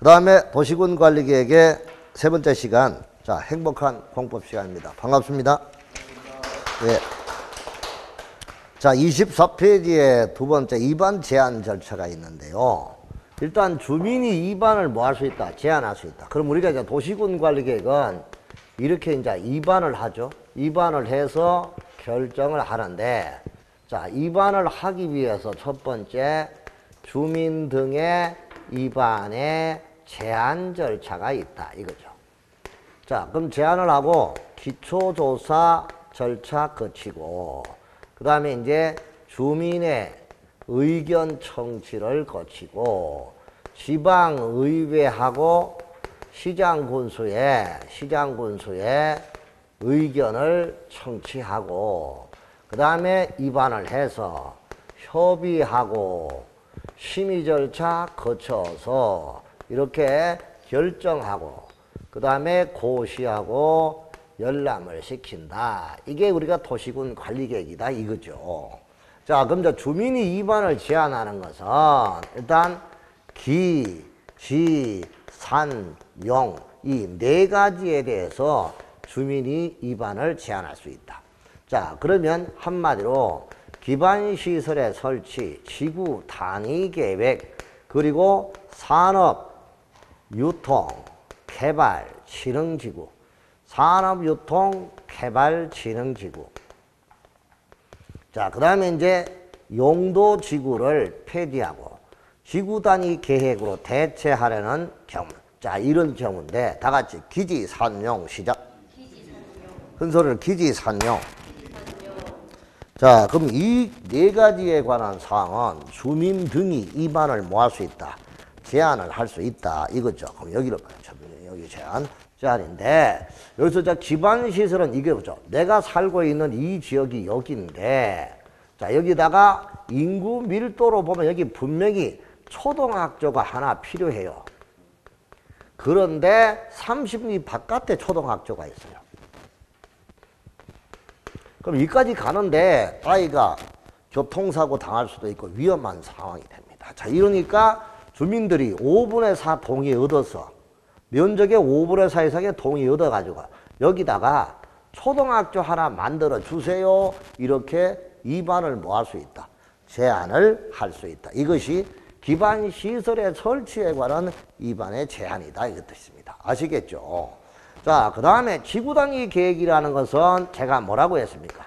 그 다음에 도시군 관리계획의 세 번째 시간, 자, 행복한 공법 시간입니다. 반갑습니다. 예. 자, 24페이지에 두 번째 입안 제한 절차가 있는데요. 일단 주민이 입안을 뭐 할 수 있다? 제한할 수 있다. 그럼 우리가 이제 도시군 관리계획은 이렇게 이제 입안을 하죠. 입안을 해서 결정을 하는데, 자, 입안을 하기 위해서 첫 번째 주민 등의 입안에 제한 절차가 있다 이거죠. 자, 그럼 제한을 하고 기초조사 절차 거치고 그 다음에 이제 주민의 의견 청취를 거치고 지방의회하고 시장군수의 의견을 청취하고 그 다음에 입안을 해서 협의하고 심의 절차 거쳐서 이렇게 결정하고 그 다음에 고시하고 열람을 시킨다. 이게 우리가 도시군 관리계획이다 이거죠. 자, 그럼 이제 주민이 입안을 제한하는 것은 일단 기, 지, 산, 용 이 네 가지에 대해서 주민이 입안을 제한할 수 있다. 자, 그러면 한마디로 기반시설의 설치, 지구 단위 계획, 그리고 산업, 유통, 개발, 진흥지구, 산업, 유통, 개발, 진흥지구. 자, 그 다음에 이제 용도지구를 폐지하고 지구 단위 계획으로 대체하려는 경우. 자, 이런 경우인데 다 같이 기지산용 시작. 큰 소리를 기지산용. 자, 그럼 이 네 가지에 관한 사항은 주민 등이 입안을 뭐 할 수 있다? 제한을 할 수 있다 이거죠. 그럼 여기를 봐요. 여기 제한인데 여기서 자 기반시설은 이게 뭐죠? 내가 살고 있는 이 지역이 여기인데 자 여기다가 인구 밀도로 보면 여기 분명히 초등학교가 하나 필요해요. 그런데 30리 바깥에 초등학교가 있어요. 그럼 여기까지 가는데 아이가 교통사고 당할 수도 있고 위험한 상황이 됩니다. 자, 이러니까 주민들이 5분의 4 동의 얻어서 면적의 5분의 4 이상의 동의 얻어가지고 여기다가 초등학교 하나 만들어 주세요. 이렇게 입안을 뭐 할 수 있다? 제한을 할 수 있다. 이것이 기반시설의 설치에 관한 입안의 제한이다. 이것 뜻입니다. 아시겠죠? 자, 그 다음에 지구단위 계획이라는 것은 제가 뭐라고 했습니까?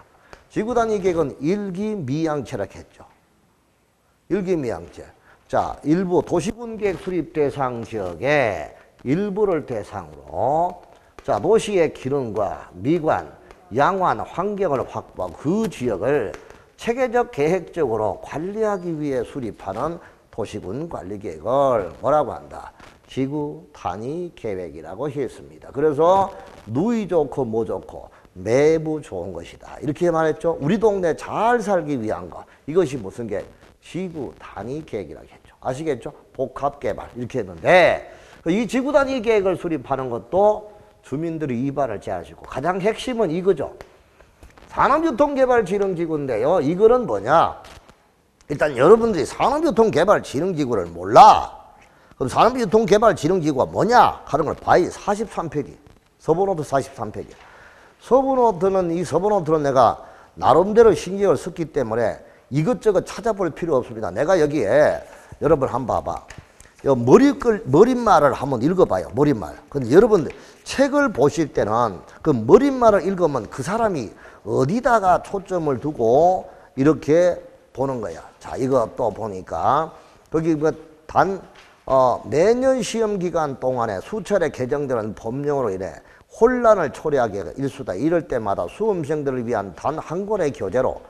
지구단위 계획은 일기미양체라고 했죠. 일기미양체. 자, 일부 도시군계획 수립 대상 지역의 일부를 대상으로 자, 도시의 기능과 미관, 양환, 환경을 확보하고 그 지역을 체계적 계획적으로 관리하기 위해 수립하는 도시군 관리계획을 뭐라고 한다? 지구 단위 계획이라고 했습니다. 그래서 누이 좋고 뭐 좋고 매부 좋은 것이다. 이렇게 말했죠. 우리 동네 잘 살기 위한 거. 이것이 무슨 계획? 지구 단위 계획이라고 했죠. 아시겠죠? 복합개발 이렇게 했는데 이 지구 단위 계획을 수립하는 것도 주민들이 입안을 제한하시고 가장 핵심은 이거죠. 산업유통개발진흥지구인데요. 이거는 뭐냐? 일단 여러분들이 산업유통개발진흥지구를 몰라. 그럼 산업유통개발진흥지구가 뭐냐? 하는 걸 봐야 43페이지. 서브노트 43페이지. 이 서브노트는 내가 나름대로 신경을 썼기 때문에 이것저것 찾아볼 필요 없습니다. 내가 여기에 여러분 한번 봐봐. 머릿말을 한번 읽어봐요. 머릿말. 근데 여러분들 책을 보실 때는 그 머릿말을 읽으면 그 사람이 어디다가 초점을 두고 이렇게 보는 거야. 자, 이거 또 보니까 거기 매년 시험 기간 동안에 수차례 개정되는 법령으로 인해 혼란을 초래하게 일수다. 이럴 때마다 수험생들을 위한 단 한 권의 교재로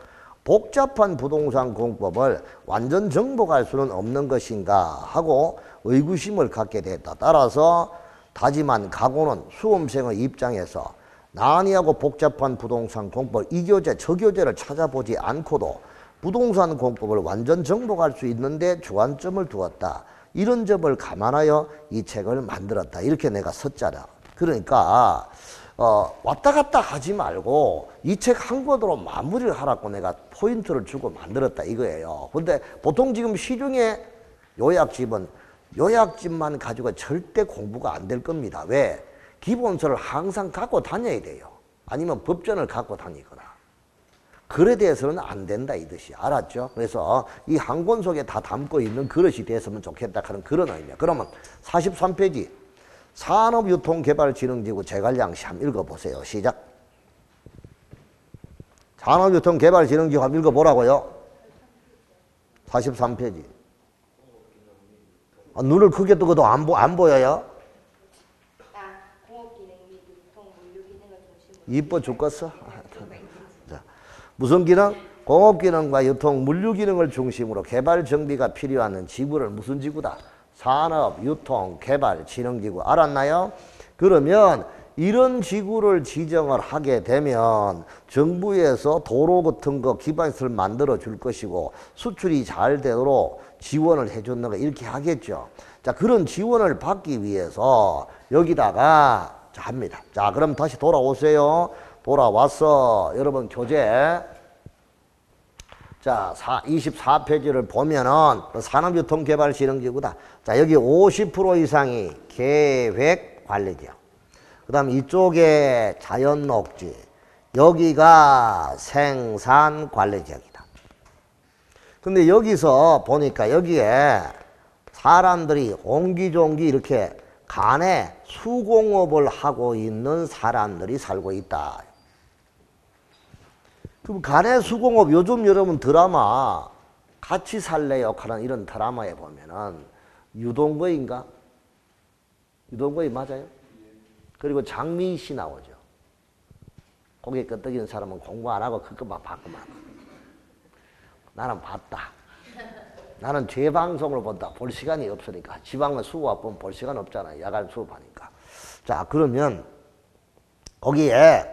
복잡한 부동산 공법을 완전 정복할 수는 없는 것인가 하고 의구심을 갖게 됐다. 따라서 다짐한 각오는 수험생의 입장에서 난이하고 복잡한 부동산 공법 이 교재 저 교재를 찾아보지 않고도 부동산 공법을 완전 정복할 수 있는데 주안점을 두었다. 이런 점을 감안하여 이 책을 만들었다. 이렇게 내가 썼잖아. 그러니까 왔다 갔다 하지 말고 이 책 한 권으로 마무리를 하라고 내가 포인트를 주고 만들었다 이거예요. 근데 보통 지금 시중에 요약집은 요약집만 가지고 절대 공부가 안 될 겁니다. 왜? 기본서를 항상 갖고 다녀야 돼요. 아니면 법전을 갖고 다니거나. 글에 대해서는 안 된다 이 뜻이 알았죠? 그래서 이 한 권 속에 다 담고 있는 그릇이 됐으면 좋겠다 하는 그런 의미야. 그러면 43페이지 산업유통개발진흥지구 재관량시 한번 읽어보세요. 시작. 산업유통개발진흥지구 한번 읽어보라고요. 43페이지. 눈을 크게 뜨고도 안 보여요? 공업기능 및 유통, 물류기능을 중심으로 이뻐 죽겠어? 자, 무슨 기능? 공업기능과 유통, 물류기능을 중심으로 개발 정비가 필요한 지구를 무슨 지구다? 산업, 유통, 개발, 진흥지구. 알았나요? 그러면 이런 지구를 지정을 하게 되면 정부에서 도로 같은 거 기반시설 만들어 줄 것이고 수출이 잘 되도록 지원을 해주는 거 이렇게 하겠죠. 자, 그런 지원을 받기 위해서 여기다가 자, 합니다. 자, 그럼 다시 돌아오세요. 돌아왔어. 여러분 교재. 자, 24페이지를 보면은 산업유통개발진흥지구다. 자, 여기 50% 이상이 계획관리지역. 그 다음 이쪽에 자연녹지. 여기가 생산관리지역이다. 근데 여기서 보니까 여기에 사람들이 옹기종기 이렇게 간에 수공업을 하고 있는 사람들이 살고 있다. 그럼 간의 수공업 요즘 여러분 드라마 같이 살래요 하는 이런 드라마에 보면은 유동거인가? 유동거이 맞아요? 그리고 장미희 씨 나오죠. 고개 끄덕이는 사람은 공부 안 하고 그것만 봤구만. 나는 봤다. 나는 재방송을 본다. 볼 시간이 없으니까. 지방은 수업 보면 볼 시간 없잖아요. 야간 수업하니까. 자, 그러면 거기에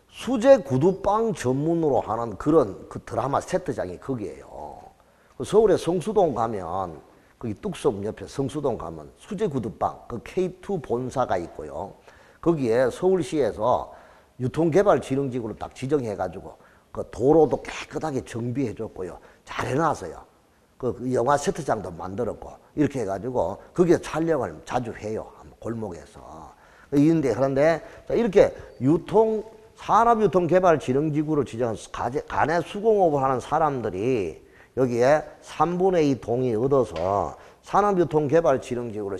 수제 구두빵 전문으로 하는 그런 그 드라마 세트장이 거기에요. 서울에 성수동 가면 거기 뚝섬 옆에 성수동 가면 수제 구두빵 그 K2 본사가 있고요. 거기에 서울시에서 유통개발진흥지구로 딱 지정해가지고 그 도로도 깨끗하게 정비해줬고요. 잘 해놨어요. 그 영화 세트장도 만들었고 이렇게 해가지고 거기에 촬영을 자주 해요. 골목에서. 그런데 이렇게 산업유통개발진흥지구를 지정한 간의 수공업을 하는 사람들이 여기에 3분의 2 동의 얻어서 산업유통개발진흥지구를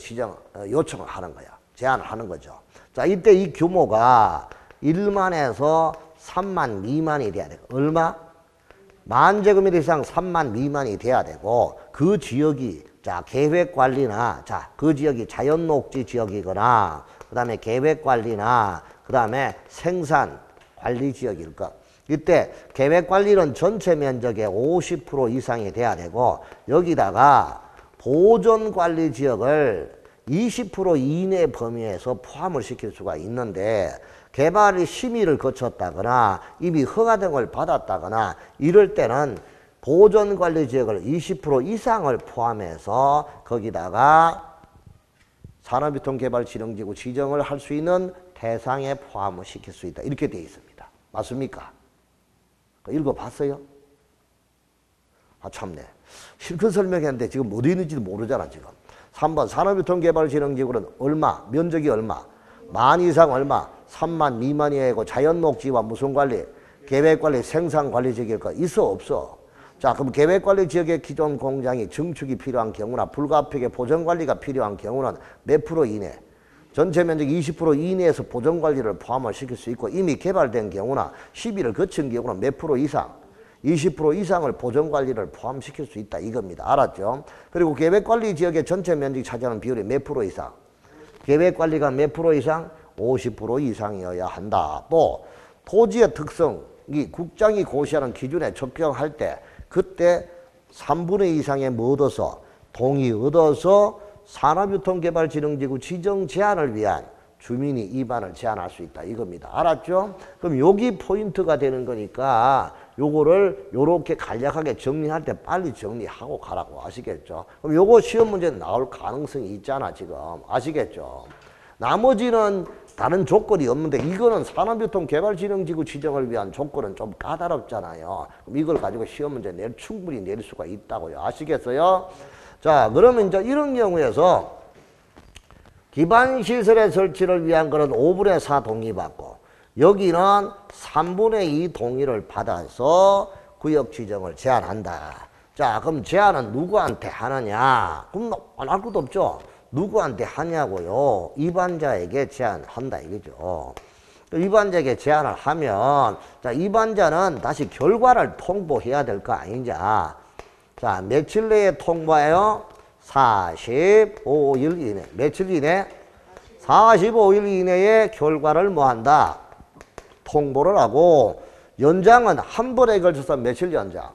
요청을 하는 거야. 제안을 하는 거죠. 자, 이때 이 규모가 1만에서 3만 미만이 돼야 되고 얼마? 만제곱미터 이상 3만 미만이 돼야 되고 그 지역이 자 계획관리나 자 그 지역이 자연녹지 지역이거나 그 다음에 계획관리나 그 다음에 생산관리 지역일 것. 이때 계획관리는 전체 면적의 50% 이상이 돼야 되고 여기다가 보존관리 지역을 20% 이내 범위에서 포함을 시킬 수가 있는데 개발이 심의를 거쳤다거나 이미 허가등을 받았다거나 이럴 때는 보존관리지역을 20% 이상을 포함해서 거기다가 산업유통개발진흥지구 지정을 할 수 있는 대상에 포함을 시킬 수 있다. 이렇게 되어 있습니다. 맞습니까? 읽어봤어요? 아 참네. 실컷 설명했는데 지금 어디 있는지도 모르잖아 지금. 3번 산업유통개발진흥지구는 얼마? 면적이 얼마? 만 이상 얼마? 3만 미만이고 자연녹지와 무슨 관리? 계획관리, 생산관리 지역일 거 있어 없어? 자 그럼 계획관리 지역의 기존 공장이 증축이 필요한 경우나 불가피하게 보전관리가 필요한 경우는 몇 프로 이내? 전체 면적 20% 이내에서 보전관리를 포함을 시킬 수 있고 이미 개발된 경우나 시비를 거친 경우는 몇 프로 이상? 20% 이상을 보전관리를 포함시킬 수 있다 이겁니다. 알았죠? 그리고 계획관리 지역의 전체 면적이 차지하는 비율이 몇 프로 이상? 계획관리가 몇 프로 이상? 50% 이상이어야 한다. 또 토지의 특성이 국장이 고시하는 기준에 적용할 때 그때 3분의 2 이상의 뭐 얻어서 동의 얻어서 산업유통개발진흥지구 지정 제한을 위한 주민이 입안을 제한할 수 있다 이겁니다. 알았죠? 그럼 여기 포인트가 되는 거니까 요거를 요렇게 간략하게 정리할 때 빨리 정리하고 가라고 아시겠죠? 그럼 요거 시험 문제 나올 가능성이 있잖아 지금. 아시겠죠? 나머지는 다른 조건이 없는데 이거는 산업유통개발진흥지구 지정을 위한 조건은 좀 까다롭잖아요. 그럼 이걸 가지고 시험 문제 충분히 낼 수가 있다고요. 아시겠어요? 자, 그러면 이제 이런 경우에서 기반시설의 설치를 위한 거는 5분의 4 동의 받고 여기는 3분의 2 동의를 받아서 구역 지정을 제한한다. 자, 그럼 제한은 누구한테 하느냐? 그럼 안 할 것도 없죠. 누구한테 하냐고요? 입안자에게 제한한다 이거죠. 입안자에게 제한을 하면 자, 입안자는 다시 결과를 통보해야 될 거 아니냐. 자, 며칠 내에 통보해요? 45일 이내. 며칠 이내? 45일 이내에 결과를 뭐 한다? 통보를 하고 연장은 한 번에 걸쳐서 며칠 연장?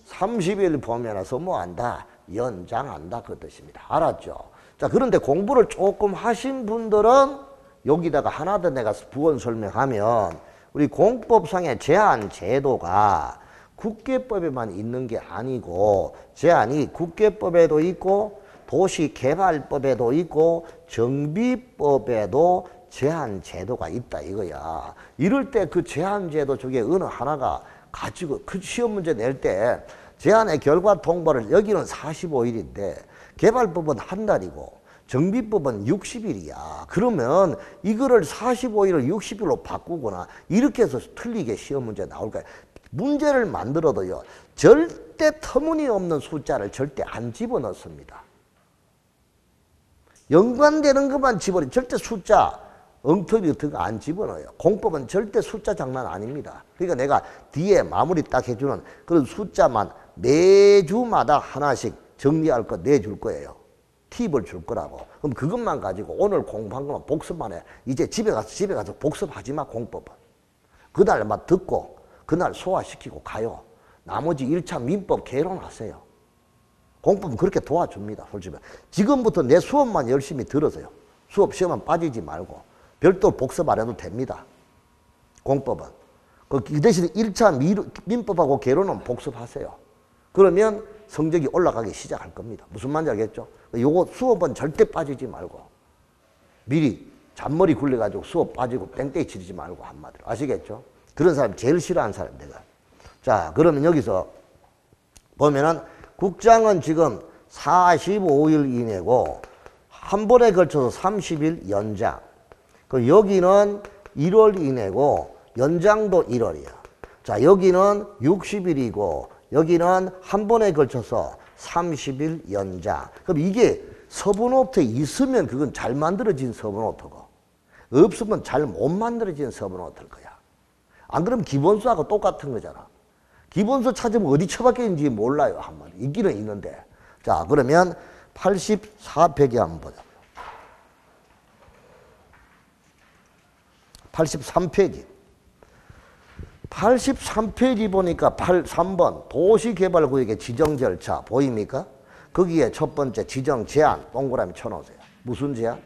30일 보면서 뭐 한다? 연장한다 그 뜻입니다. 알았죠? 자, 그런데 공부를 조금 하신 분들은 여기다가 하나 더 내가 부원 설명하면 우리 공법상의 제한 제도가 국계법에만 있는 게 아니고 제한이 국계법에도 있고 도시개발법에도 있고 정비법에도 제한 제도가 있다 이거야. 이럴 때 그 제한 제도 중에 어느 하나가 가지고 그 시험 문제 낼 때 제한의 결과 통보를 여기는 45일인데 개발법은 한 달이고 정비법은 60일이야. 그러면 이거를 45일을 60일로 바꾸거나 이렇게 해서 틀리게 시험 문제 나올 거야. 문제를 만들어도요. 절대 터무니없는 숫자를 절대 안 집어넣습니다. 연관되는 것만 집어넣어요. 절대 숫자 엉터리가 안 집어넣어요. 공법은 절대 숫자 장난 아닙니다. 그러니까 내가 뒤에 마무리 딱 해주는 그런 숫자만 매주마다 하나씩 정리할 거 내줄 거예요. 팁을 줄 거라고. 그럼 그것만 가지고 오늘 공부한 것만 복습만 해. 이제 집에 가서 복습하지 마, 공법은. 그날만 듣고 그날 소화시키고 가요. 나머지 1차 민법 개론하세요. 공법은 그렇게 도와줍니다, 솔직히. 지금부터 내 수업만 열심히 들으세요. 수업 시험만 빠지지 말고. 별도로 복습 안 해도 됩니다. 공법은. 그 대신 1차 민법하고 개론은 복습하세요. 그러면 성적이 올라가기 시작할 겁니다. 무슨 말인지 알겠죠? 요거 수업은 절대 빠지지 말고 미리 잔머리 굴려가지고 수업 빠지고 땡땡이 치르지 말고 한마디로. 아시겠죠? 그런 사람 제일 싫어하는 사람 내가. 자, 그러면 여기서 보면은 국장은 지금 45일 이내고 한 번에 걸쳐서 30일 연장. 그 여기는 1월 이내고 연장도 1월이야. 자, 여기는 60일이고 여기는 한 번에 걸쳐서 30일 연장. 그럼 이게 서브노트에 있으면 그건 잘 만들어진 서브노트고 없으면 잘 못 만들어진 서브노트일 거야. 안 그러면 기본수하고 똑같은 거잖아. 기본수 찾으면 어디 처박혀 있는지 몰라요. 한마디. 있기는 있는데. 자, 그러면 84페이지 한번 보자. 83페이지. 83페이지 보니까 3번 도시개발구역의 지정 절차 보입니까? 거기에 첫 번째 지정 제한 동그라미 쳐놓으세요. 무슨 제한?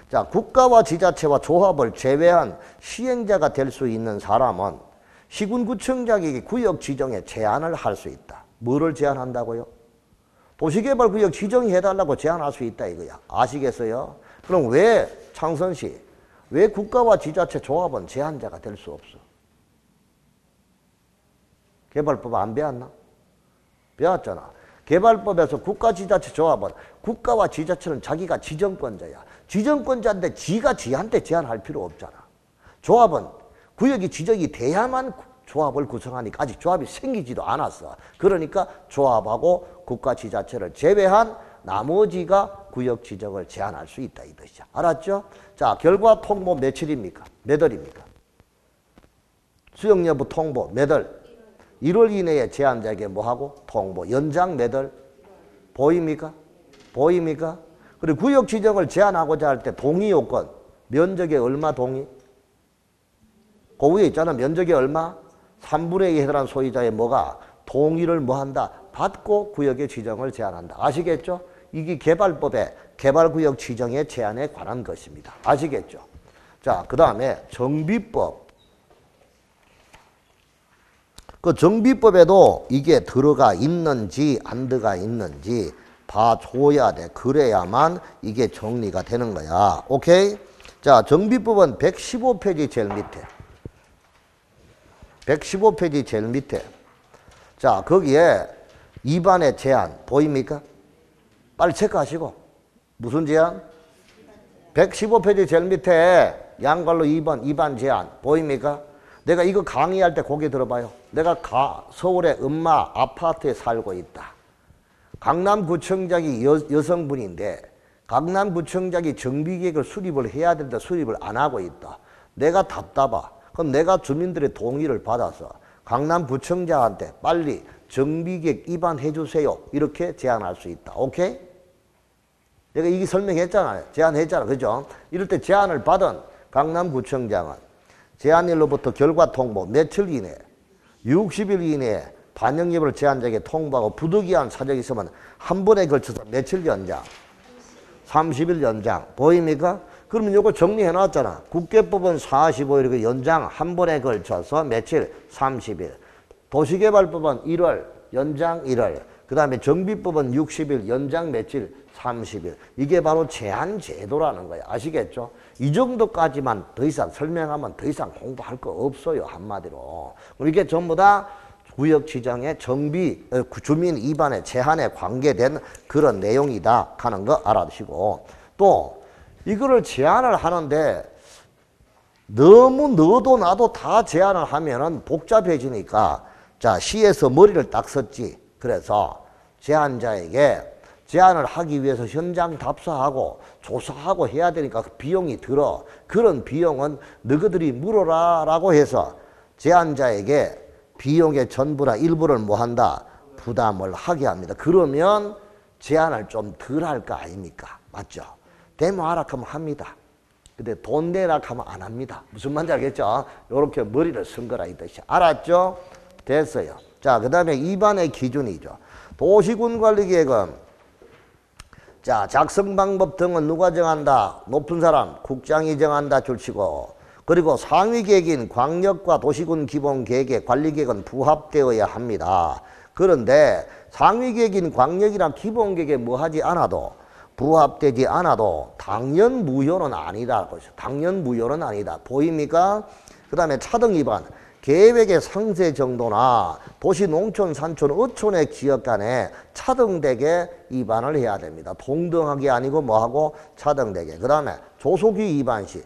자, 국가와 지자체와 조합을 제외한 시행자가 될 수 있는 사람은 시군구청장에게 구역 지정에 제한을 할 수 있다. 뭐를 제한한다고요? 도시개발구역 지정해달라고 제한할 수 있다 이거야. 아시겠어요? 그럼 왜 창선 씨, 왜 국가와 지자체 조합은 제한자가 될 수 없어? 개발법 안 배웠나? 배웠잖아. 개발법에서 국가지자체 조합은 국가와 지자체는 자기가 지정권자야. 지정권자인데 지가 지한테 제한할 필요 없잖아. 조합은 구역이 지정이 돼야만 조합을 구성하니까 아직 조합이 생기지도 않았어. 그러니까 조합하고 국가지자체를 제외한 나머지가 구역 지정을 제한할 수 있다 이 뜻이야. 알았죠? 자, 결과 통보 며칠입니까? 몇 월입니까? 수용 여부 통보 몇 월? 1월 이내에 제한자에게 뭐하고? 통보. 연장 몇 월? 보입니까? 보입니까? 그리고 구역 지정을 제한하고자 할 때 동의 요건. 면적에 얼마 동의? 그 위에 있잖아. 면적이 얼마? 3분의 2에 해당하는 소유자의 뭐가? 동의를 뭐 한다? 받고 구역의 지정을 제한한다. 아시겠죠? 이게 개발법의 개발구역 지정의 제한에 관한 것입니다. 아시겠죠? 자, 그 다음에 정비법. 그 정비법에도 이게 들어가 있는지 안 들어가 있는지 봐줘야 돼. 그래야만 이게 정리가 되는 거야. 오케이? 자, 정비법은 115페이지 제일 밑에. 115페이지 제일 밑에. 자, 거기에 입안의 제한 보입니까? 빨리 체크하시고. 무슨 제한? 115페이지 제일 밑에 양갈로 2번 제한 보입니까? 내가 이거 강의할 때 고개 들어봐요. 내가 서울의 음마 아파트에 살고 있다. 강남구청장이 여성분인데 강남구청장이 정비계획을 수립을 해야 되는데 수립을 안 하고 있다. 내가 답답하. 그럼 내가 주민들의 동의를 받아서 강남구청장한테 빨리 정비계획 입안해 주세요. 이렇게 제안할 수 있다. 오케이? 내가 이게 설명했잖아요. 제안했잖아. 그죠? 이럴 때 제안을 받은 강남구청장은 제안일로부터 결과 통보 며칠 이내 60일 이내에 반영 여부를 제안자에게 통보하고 부득이한 사정이 있으면 한 번에 걸쳐서 며칠 연장? 30일 연장. 보입니까? 그러면 이거 정리해 놨잖아. 국계법은 45일 연장 한 번에 걸쳐서 며칠? 30일. 도시개발법은 1월 연장 1월. 그 다음에 정비법은 60일 연장 며칠? 30일. 이게 바로 제한 제도라는 거야. 아시겠죠? 이 정도까지만 더 이상 설명하면 더 이상 공부할 거 없어요. 한마디로. 이게 전부 다 구역지정의 정비, 주민 입안의 제한에 관계된 그런 내용이다 하는 거 알아두시고, 또 이거를 제한을 하는데 너무 너도 나도 다 제한을 하면은 복잡해지니까, 자, 시에서 머리를 딱 썼지. 그래서 제한자에게 제안을 하기 위해서 현장 답사하고 조사하고 해야 되니까 그 비용이 들어. 그런 비용은 너희들이 물어라 라고 해서 제안자에게 비용의 전부나 일부를 뭐 한다? 부담을 하게 합니다. 그러면 제한을 좀 덜 할 거 아닙니까? 맞죠? 데모하라 하면 합니다. 근데 돈 내라 하면 안 합니다. 무슨 말인지 알겠죠? 이렇게 머리를 쓴 거라 이 뜻이. 알았죠? 됐어요. 자, 그 다음에 2번의 기준이죠. 도시군관리계획은 자, 작성 방법 등은 누가 정한다? 높은 사람, 국장이 정한다 줄치고, 그리고 상위계획인 광역과 도시군 기본계획의 관리계획은 부합되어야 합니다. 그런데 상위계획인 광역이랑 기본계획에 뭐 하지 않아도, 부합되지 않아도 당연 무효는 아니다. 당연 무효는 아니다. 보입니까? 그 다음에 차등 위반. 계획의 상세 정도나 도시, 농촌, 산촌, 어촌의 지역 간에 차등되게 위반을 해야 됩니다. 동등하게 아니고 뭐하고 차등되게. 그 다음에 조속히 위반 시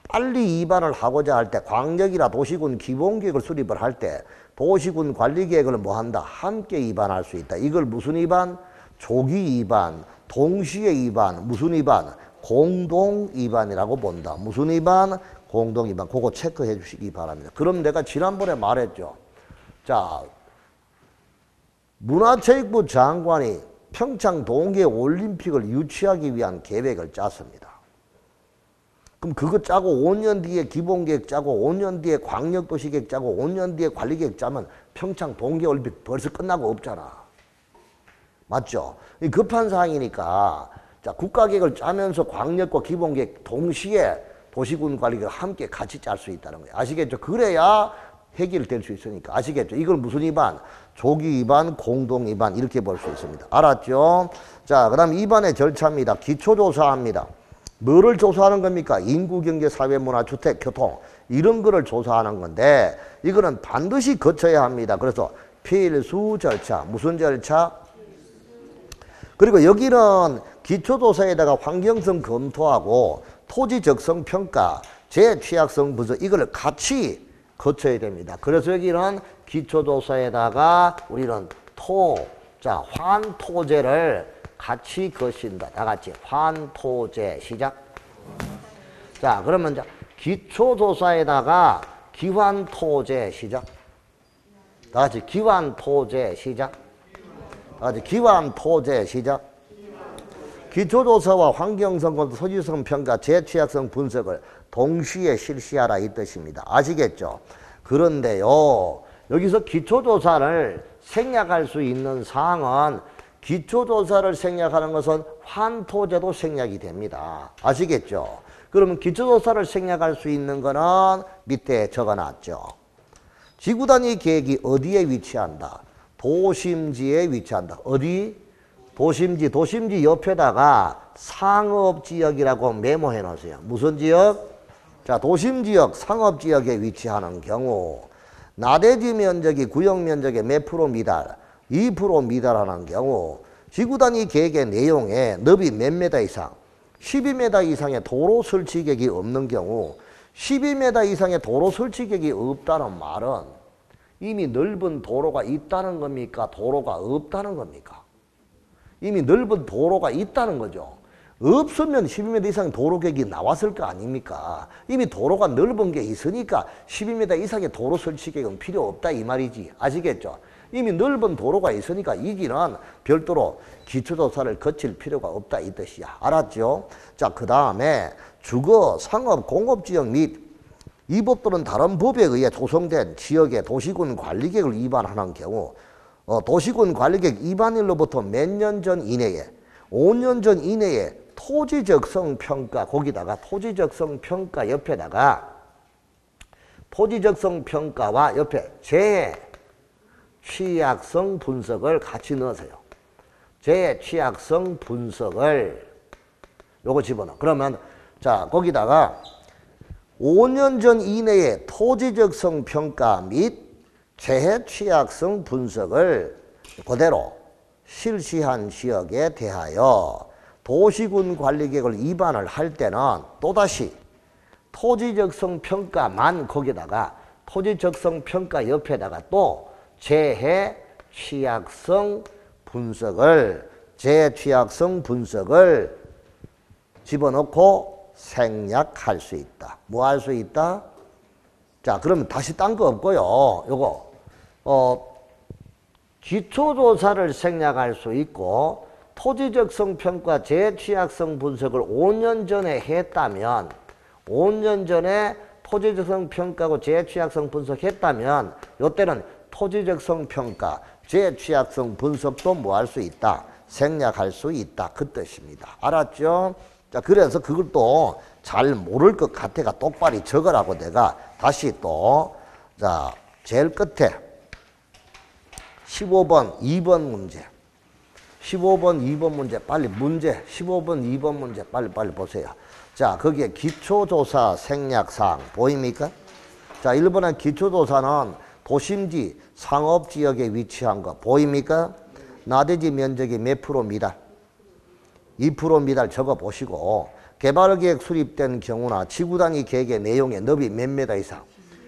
빨리 위반을 하고자 할 때 광역이나 도시군 기본계획을 수립을 할 때 도시군 관리계획을 뭐 한다? 함께 위반할 수 있다. 이걸 무슨 위반? 조기 위반, 동시에 위반, 무슨 위반? 공동 위반이라고 본다. 무슨 위반? 공동 위반. 그거 체크해 주시기 바랍니다. 그럼 내가 지난번에 말했죠. 자, 문화체육부 장관이 평창 동계올림픽을 유치하기 위한 계획을 짰습니다. 그럼 그거 짜고 5년 뒤에 기본계획 짜고 5년 뒤에 광역도시계획 짜고 5년 뒤에 관리계획 짜면 평창 동계올림픽 벌써 끝나고 없잖아. 맞죠? 이 급한 사항이니까 자, 국가계획을 짜면서 광역과 기본계획 동시에 도시군 관리가 함께 같이 짤 수 있다는 거예요. 아시겠죠? 그래야 해결될 수 있으니까. 아시겠죠? 이걸 무슨 위반? 조기 위반, 공동 위반 이렇게 볼 수 있습니다. 알았죠? 자, 그 다음 2번의 절차입니다. 기초조사합니다. 뭐를 조사하는 겁니까? 인구, 경제, 사회, 문화, 주택, 교통 이런 거를 조사하는 건데 이거는 반드시 거쳐야 합니다. 그래서 필수 절차. 무슨 절차? 그리고 여기는 기초조사에다가 환경성 검토하고 토지 적성 평가, 재취약성 분석 이걸 같이 거쳐야 됩니다. 그래서 여기는 기초조사에다가 우리는 자, 환토제를 같이 거신다. 다 같이 환토제 시작. 자, 그러면 이제 기초조사에다가 기환토제 시작. 다 같이 기환토제 시작. 다 같이 기환토제 시작. 기초조사와 환경성 검토, 토지성 평가, 재취약성 분석을 동시에 실시하라 이 뜻입니다. 아시겠죠? 그런데요, 여기서 기초조사를 생략할 수 있는 사항은 기초조사를 생략하는 것은 환토제도 생략이 됩니다. 아시겠죠? 그러면 기초조사를 생략할 수 있는 거는 밑에 적어놨죠. 지구단위 계획이 어디에 위치한다? 도심지에 위치한다. 어디? 도심지 옆에다가 상업지역이라고 메모해 놓으세요. 무슨 지역? 자, 도심지역, 상업지역에 위치하는 경우 나대지 면적이 구역 면적의 몇 프로 미달? 2% 미달하는 경우 지구 단위 계획의 내용에 너비 몇 미터 이상, 12m 이상의 도로 설치 계획이 없는 경우 12m 이상의 도로 설치 계획이 없다는 말은 이미 넓은 도로가 있다는 겁니까? 도로가 없다는 겁니까? 이미 넓은 도로가 있다는 거죠. 없으면 12m 이상 도로 계획이 나왔을 거 아닙니까? 이미 도로가 넓은 게 있으니까 12m 이상의 도로 설치 계획은 필요 없다 이 말이지. 아시겠죠? 이미 넓은 도로가 있으니까 이 길은 별도로 기초조사를 거칠 필요가 없다 이 뜻이야. 알았죠? 자, 그 다음에 주거, 상업, 공업지역 및 이 법 또는 다른 법에 의해 조성된 지역의 도시군 관리계획을 위반하는 경우 도시군 관리계획 위반일로부터 몇 년 전 이내에 5년 전 이내에 토지적성 평가 거기다가 토지적성 평가 옆에다가 토지적성 평가와 옆에 재해 취약성 분석을 같이 넣으세요. 재해 취약성 분석을 요거 집어넣어. 그러면 자 거기다가 5년 전 이내에 토지적성 평가 및 재해 취약성 분석을 그대로 실시한 지역에 대하여 도시군 관리계획을 위반을 할 때는 또다시 토지적성 평가만 거기다가 토지적성 평가 옆에다가 또 재해 취약성 분석을 집어넣고 생략할 수 있다. 뭐 할 수 있다? 자, 그러면 다시 딴 거 없고요. 요거 기초조사를 생략할 수 있고 토지적성 평가 재취약성 분석을 5년 전에 했다면 5년 전에 토지적성 평가고 재취약성 분석했다면 요때는 토지적성 평가 재취약성 분석도 뭐 할 수 있다? 생략할 수 있다. 그 뜻입니다. 알았죠? 자, 그래서 그걸 또 잘 모를 것 같아가 똑바로 적으라고 내가 다시 또 자, 제일 끝에 15번 2번 문제 15번 2번 문제 빨리 문제 15번 2번 문제 빨리 보세요. 자, 거기에 기초조사 생략사항 보입니까? 자, 1번은 기초조사는 도심지 상업지역에 위치한 거 보입니까? 나대지 면적이 몇 프로입니다. 2%입니다. 적어보시고 개발계획 수립된 경우나 지구단위 계획의 내용에 너비 몇 미터 이상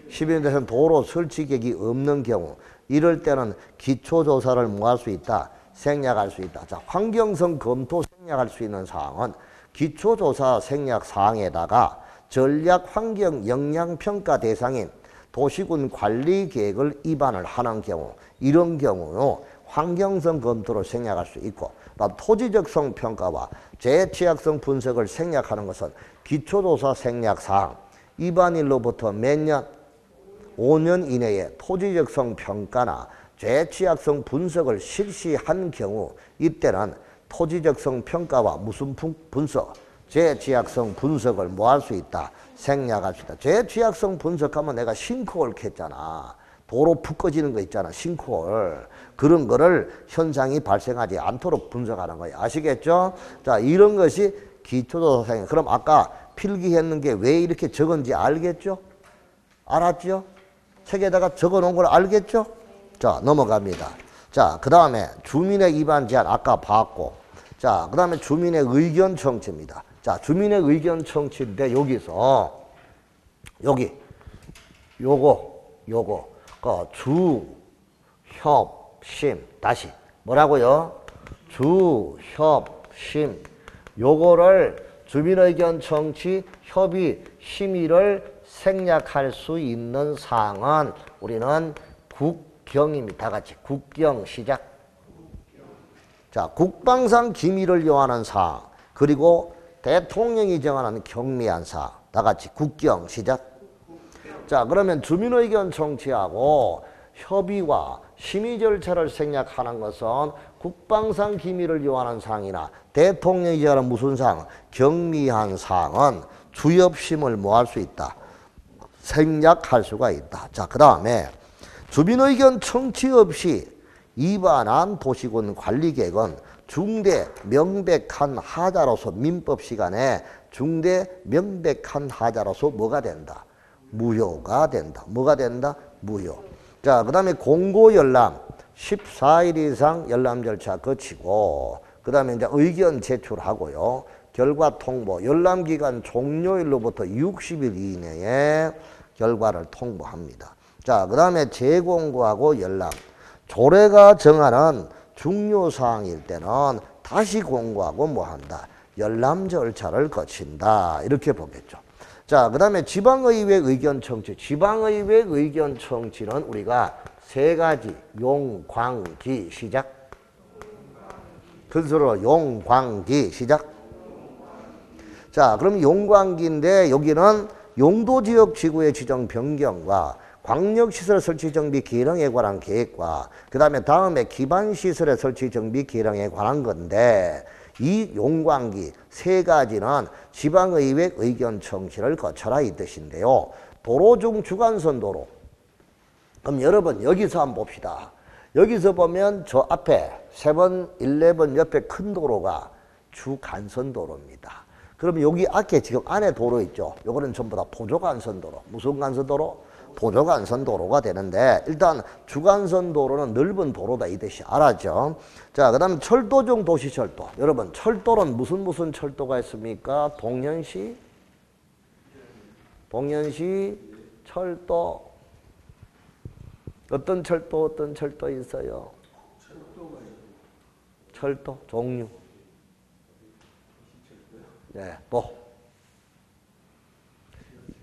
12m 이상 도로 설치 계획이 없는 경우 이럴 때는 기초조사를 뭐 할 수 있다? 생략할 수 있다. 자, 환경성 검토 생략할 수 있는 사항은 기초조사 생략 사항에다가 전략환경영향평가 대상인 도시군 관리계획을 위반을 하는 경우 이런 경우는 환경성 검토를 생략할 수 있고 토지적성 평가와 재취약성 분석을 생략하는 것은 기초조사 생략사항 위반일로부터 몇 년? 5년 이내에 토지적성 평가나 재취약성 분석을 실시한 경우 이때는 토지적성 평가와 무슨 분석? 재취약성 분석을 뭐 할 수 있다? 생략할 수 있다. 재취약성 분석하면 내가 싱크홀 캤잖아. 도로 푹 꺼지는 거 있잖아. 싱크홀. 그런 거를 현상이 발생하지 않도록 분석하는 거예요. 아시겠죠? 자, 이런 것이 기초조사 생략. 그럼 아까 필기했는 게 왜 이렇게 적은지 알겠죠? 알았죠? 책에다가 적어 놓은 걸 알겠죠? 자, 넘어갑니다. 자, 그 다음에 주민의 위반 제한 아까 봤고, 자, 그 다음에 주민의 의견 청취입니다. 자, 주민의 의견 청취인데 여기서 요거 주, 협, 심 다시 뭐라고요? 주, 협, 심 요거를 주민의견 청취, 협의, 심의를 생략할 수 있는 사항은 우리는 국경입니다. 다 같이 국경 시작. 자, 국방상 기밀을 요하는 사항 그리고 대통령이 정하는 경미한 사항 다 같이 국경 시작. 자, 그러면 주민의견 청취하고 협의와 심의 절차를 생략하는 것은 국방상 기밀을 요하는 사항이나 대통령이 정하는 무슨 사항? 경미한 사항은 주협심을 뭐 할 수 있다? 생략할 수가 있다. 자, 그 다음에 주민의견 청취 없이 위반한 도시군 관리계획은 중대 명백한 하자로서 민법 시간에 중대 명백한 하자로서 뭐가 된다? 무효가 된다. 뭐가 된다? 무효. 자, 그 다음에 공고열람, 14일 이상 열람 절차 거치고 그 다음에 이제 의견 제출하고요. 결과 통보, 열람기간 종료일로부터 60일 이내에 결과를 통보합니다. 자, 그 다음에 재공고하고 열람. 조례가 정하는 중요사항일 때는 다시 공고하고 뭐한다? 열람 절차를 거친다. 이렇게 보겠죠. 자, 그 다음에 지방의회 의견 청취. 지방의회 의견 청취는 우리가 세 가지 용, 광, 기 시작. 큰소리로 용, 광, 기 시작. 자, 그럼 용광기인데 여기는 용도지역 지구의 지정 변경과 광역시설 설치 정비 기능에 관한 계획과 그 다음에 기반시설의 설치 정비 기능에 관한 건데 이 용광기 세 가지는 지방의회 의견 청취를 거쳐라 이 뜻인데요. 도로 중 주간선 도로. 그럼 여러분 여기서 한번 봅시다. 여기서 보면 저 앞에 7, 11 옆에 큰 도로가 주간선 도로입니다. 그럼 여기 앞에 지금 안에 도로 있죠. 요거는 전부 다 보조간선 도로. 무슨 간선 도로? 보조간선 도로가 되는데 일단 주간선 도로는 넓은 도로다 이 뜻이 알았죠. 자, 그 다음 철도 중 도시철도. 여러분 철도는 무슨 철도가 있습니까? 동현시 철도. 어떤 철도 있어요? 철도 종류. 네, 또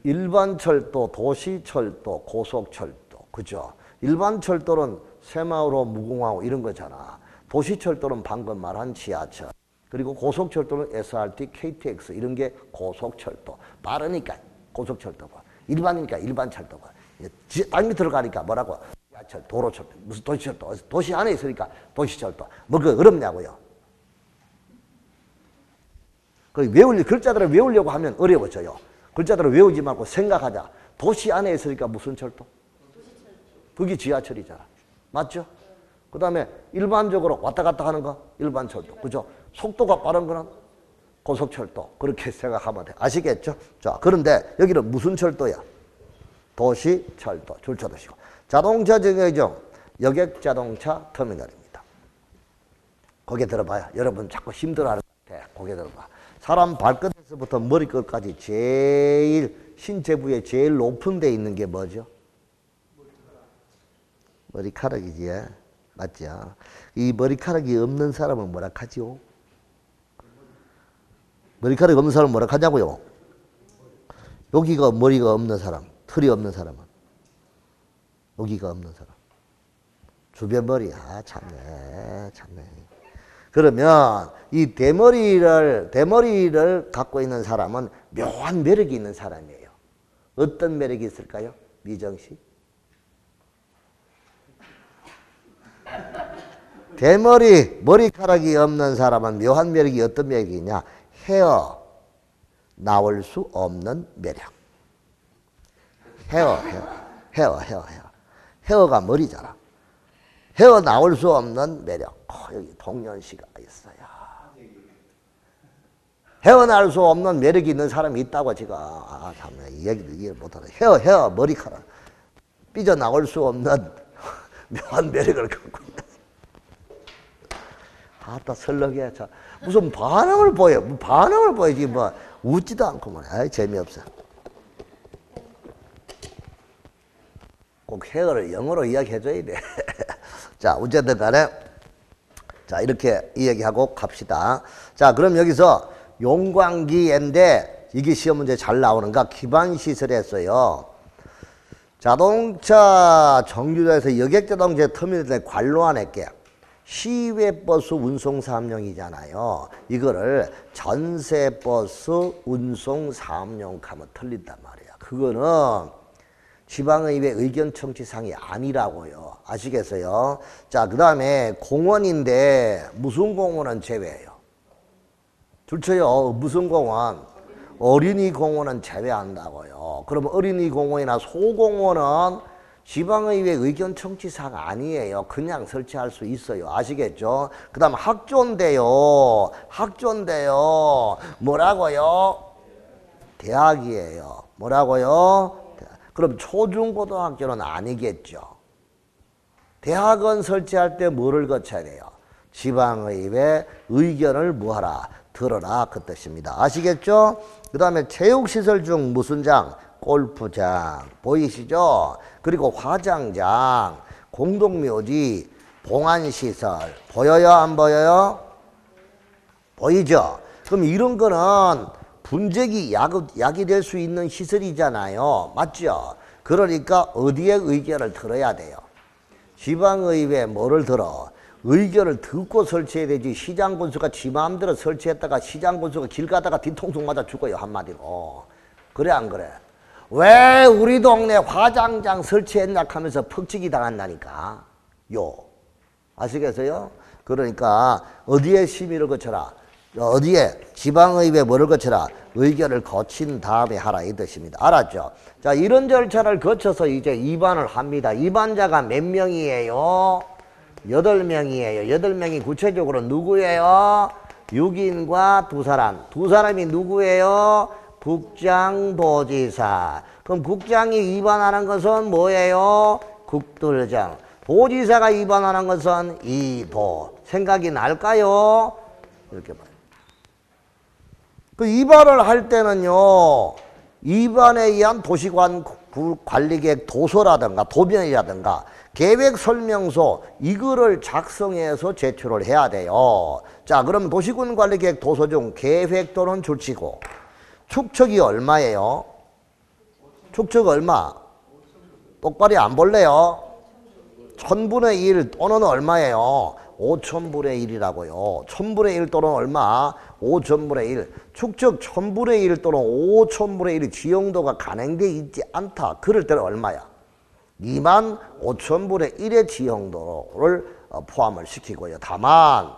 일반 철도, 도시철도, 고속철도, 그죠? 일반 철도는 새마을호, 무궁화호 이런 거잖아. 도시철도는 방금 말한 지하철. 그리고 고속철도는 SRT, KTX 이런 게 고속철도. 빠르니까 고속철도고, 일반이니까 일반철도고. 땅 밑으로 가니까 뭐라고? 지하철, 도로철도, 무슨 도시철도, 도시 안에 있으니까 도시철도. 뭐 그 어렵냐고요? 글자들을 외우려고 하면 어려워져요. 글자들을 외우지 말고 생각하자. 도시 안에 있으니까 무슨 철도? 그게 지하철이잖아. 맞죠? 그 다음에 일반적으로 왔다 갔다 하는 거 일반철도. 그죠? 속도가 빠른 거는 고속철도. 그렇게 생각하면 돼. 아시겠죠? 자, 그런데 여기는 무슨 철도야? 도시철도. 줄쳐두시고. 자동차 증여정 여객자동차 터미널입니다. 거기에 들어봐요. 여러분 자꾸 힘들어하는 것 같아. 거기에 들어봐. 사람 발끝에서부터 머리끝까지 제일 신체 부위에 제일 높은 데 있는 게 뭐죠? 머리카락이지. 맞죠? 이 머리카락이 없는 사람은 뭐라 하지요? 머리카락이 없는 사람은 뭐라 하냐고요? 여기가 머리가 없는 사람, 털이 없는 사람은 여기가 없는 사람. 주변머리. 아, 참네. 그러면 이 대머리를 갖고 있는 사람은 묘한 매력이 있는 사람이에요. 어떤 매력이 있을까요? 미정 씨? 머리카락이 없는 사람은 묘한 매력이 어떤 매력이 있냐? 헤어 나올 수 없는 매력. 헤어가 머리잖아. 헤어 나올 수 없는 매력. 여기 동년씨가 있어요. 헤어날 수 없는 매력이 있는 사람이 있다고 지금. 아, 참네. 이 얘기를 이해 못하네. 헤어, 머리카락. 삐져나올 수 없는 묘한 매력을 갖고 있는. 아따, 설렁해. 자, 무슨 반응을 보여. 반응을 보여지. 뭐, 웃지도 않고, 아이, 재미없어. 꼭 헤어를 영어로 이야기해줘야 돼. 자, 어쨌든 간에. 자, 이렇게 이야기하고 갑시다. 자, 그럼 여기서 용광기인데 이게 시험 문제 잘 나오는가? 기반시설에서요. 자동차 정류장에서 여객자동차 터미널에 관로하는 게 시외버스 운송사업용이잖아요. 이거를 전세버스 운송사업용 하면 틀린단 말이야. 그거는 지방의회 의견 청취사항이 아니라고요. 아시겠어요? 자, 그 다음에 공원인데 무슨 공원은 제외해요? 줄쳐요. 무슨 공원? 어린이 공원은 제외한다고요. 그러면 어린이 공원이나 소공원은 지방의회 의견 청취사항 아니에요. 그냥 설치할 수 있어요. 아시겠죠? 그 다음 학교인데요. 뭐라고요? 대학이에요. 뭐라고요? 그럼 초중고등학교는 아니겠죠. 대학원 설치할 때 뭐를 거쳐야 돼요? 지방의회 의견을 뭐하라? 들어라 그 뜻입니다. 아시겠죠? 그 다음에 체육시설 중 무슨 장? 골프장 보이시죠? 그리고 화장장, 공동묘지, 봉안시설 보여요 안 보여요? 보이죠? 그럼 이런 거는 분쟁이 약이 될 수 있는 시설이잖아요. 맞죠? 그러니까 어디에 의견을 들어야 돼요? 지방의회 뭐를 들어? 의견을 듣고 설치해야 되지. 시장군수가 지 마음대로 설치했다가 시장군수가 길 가다가 뒤통수 맞아 죽어요. 한마디로. 그래 안 그래? 왜 우리 동네 화장장 설치했냐 하면서 퍽치기 당한다니까. 요. 아시겠어요? 그러니까 어디에 심의를 거쳐라? 어디에 지방의회 뭐를 거쳐라? 의견을 거친 다음에 하라 이 뜻입니다. 알았죠? 자, 이런 절차를 거쳐서 이제 입안을 합니다. 입안자가 몇 명이에요? 8명이에요. 8명이 구체적으로 누구예요? 6인과 2사람. 2사람이 누구예요? 국장도지사. 그럼 국장이 입안하는 것은 뭐예요? 국도장. 도지사가 입안하는 것은 이도. 생각이 날까요? 이렇게 봐요. 그 입안을 할 때는요, 입안에 의한 도시관 관리계획 도서라든가 도면이라든가 계획 설명서 이거를 작성해서 제출을 해야 돼요. 자, 그럼 도시군 관리계획 도서 중 계획 또는 줄치고 축척이 얼마예요? 축척 얼마? 똑바로 안 볼래요? 1000분의 1 또는 얼마예요? 5000분의 1이라고요. 1000분의 1 또는 얼마? 5000분의 1. 축척 1000분의 1 또는 5000분의 1이 지형도가 간행되어 있지 않다. 그럴 때는 얼마야? 25000분의 1의 지형도를 포함을 시키고요. 다만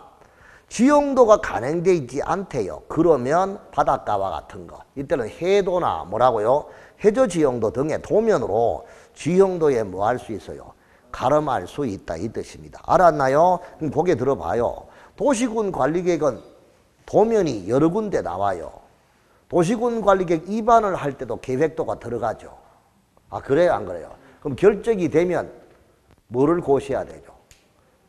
지형도가 간행되어 있지 않대요. 그러면 바닷가와 같은 거. 이때는 해도나 뭐라고요? 해저 지형도 등의 도면으로 지형도에 뭐 할 수 있어요? 가름할 수 있다 이 뜻입니다. 알았나요? 그럼 고개 들어봐요. 도시군 관리계획은 도면이 여러 군데 나와요. 도시군 관리계획 입안을 할 때도 계획도가 들어가죠. 아, 그래요 안 그래요? 그럼 결정이 되면 뭐를 고시해야 되죠?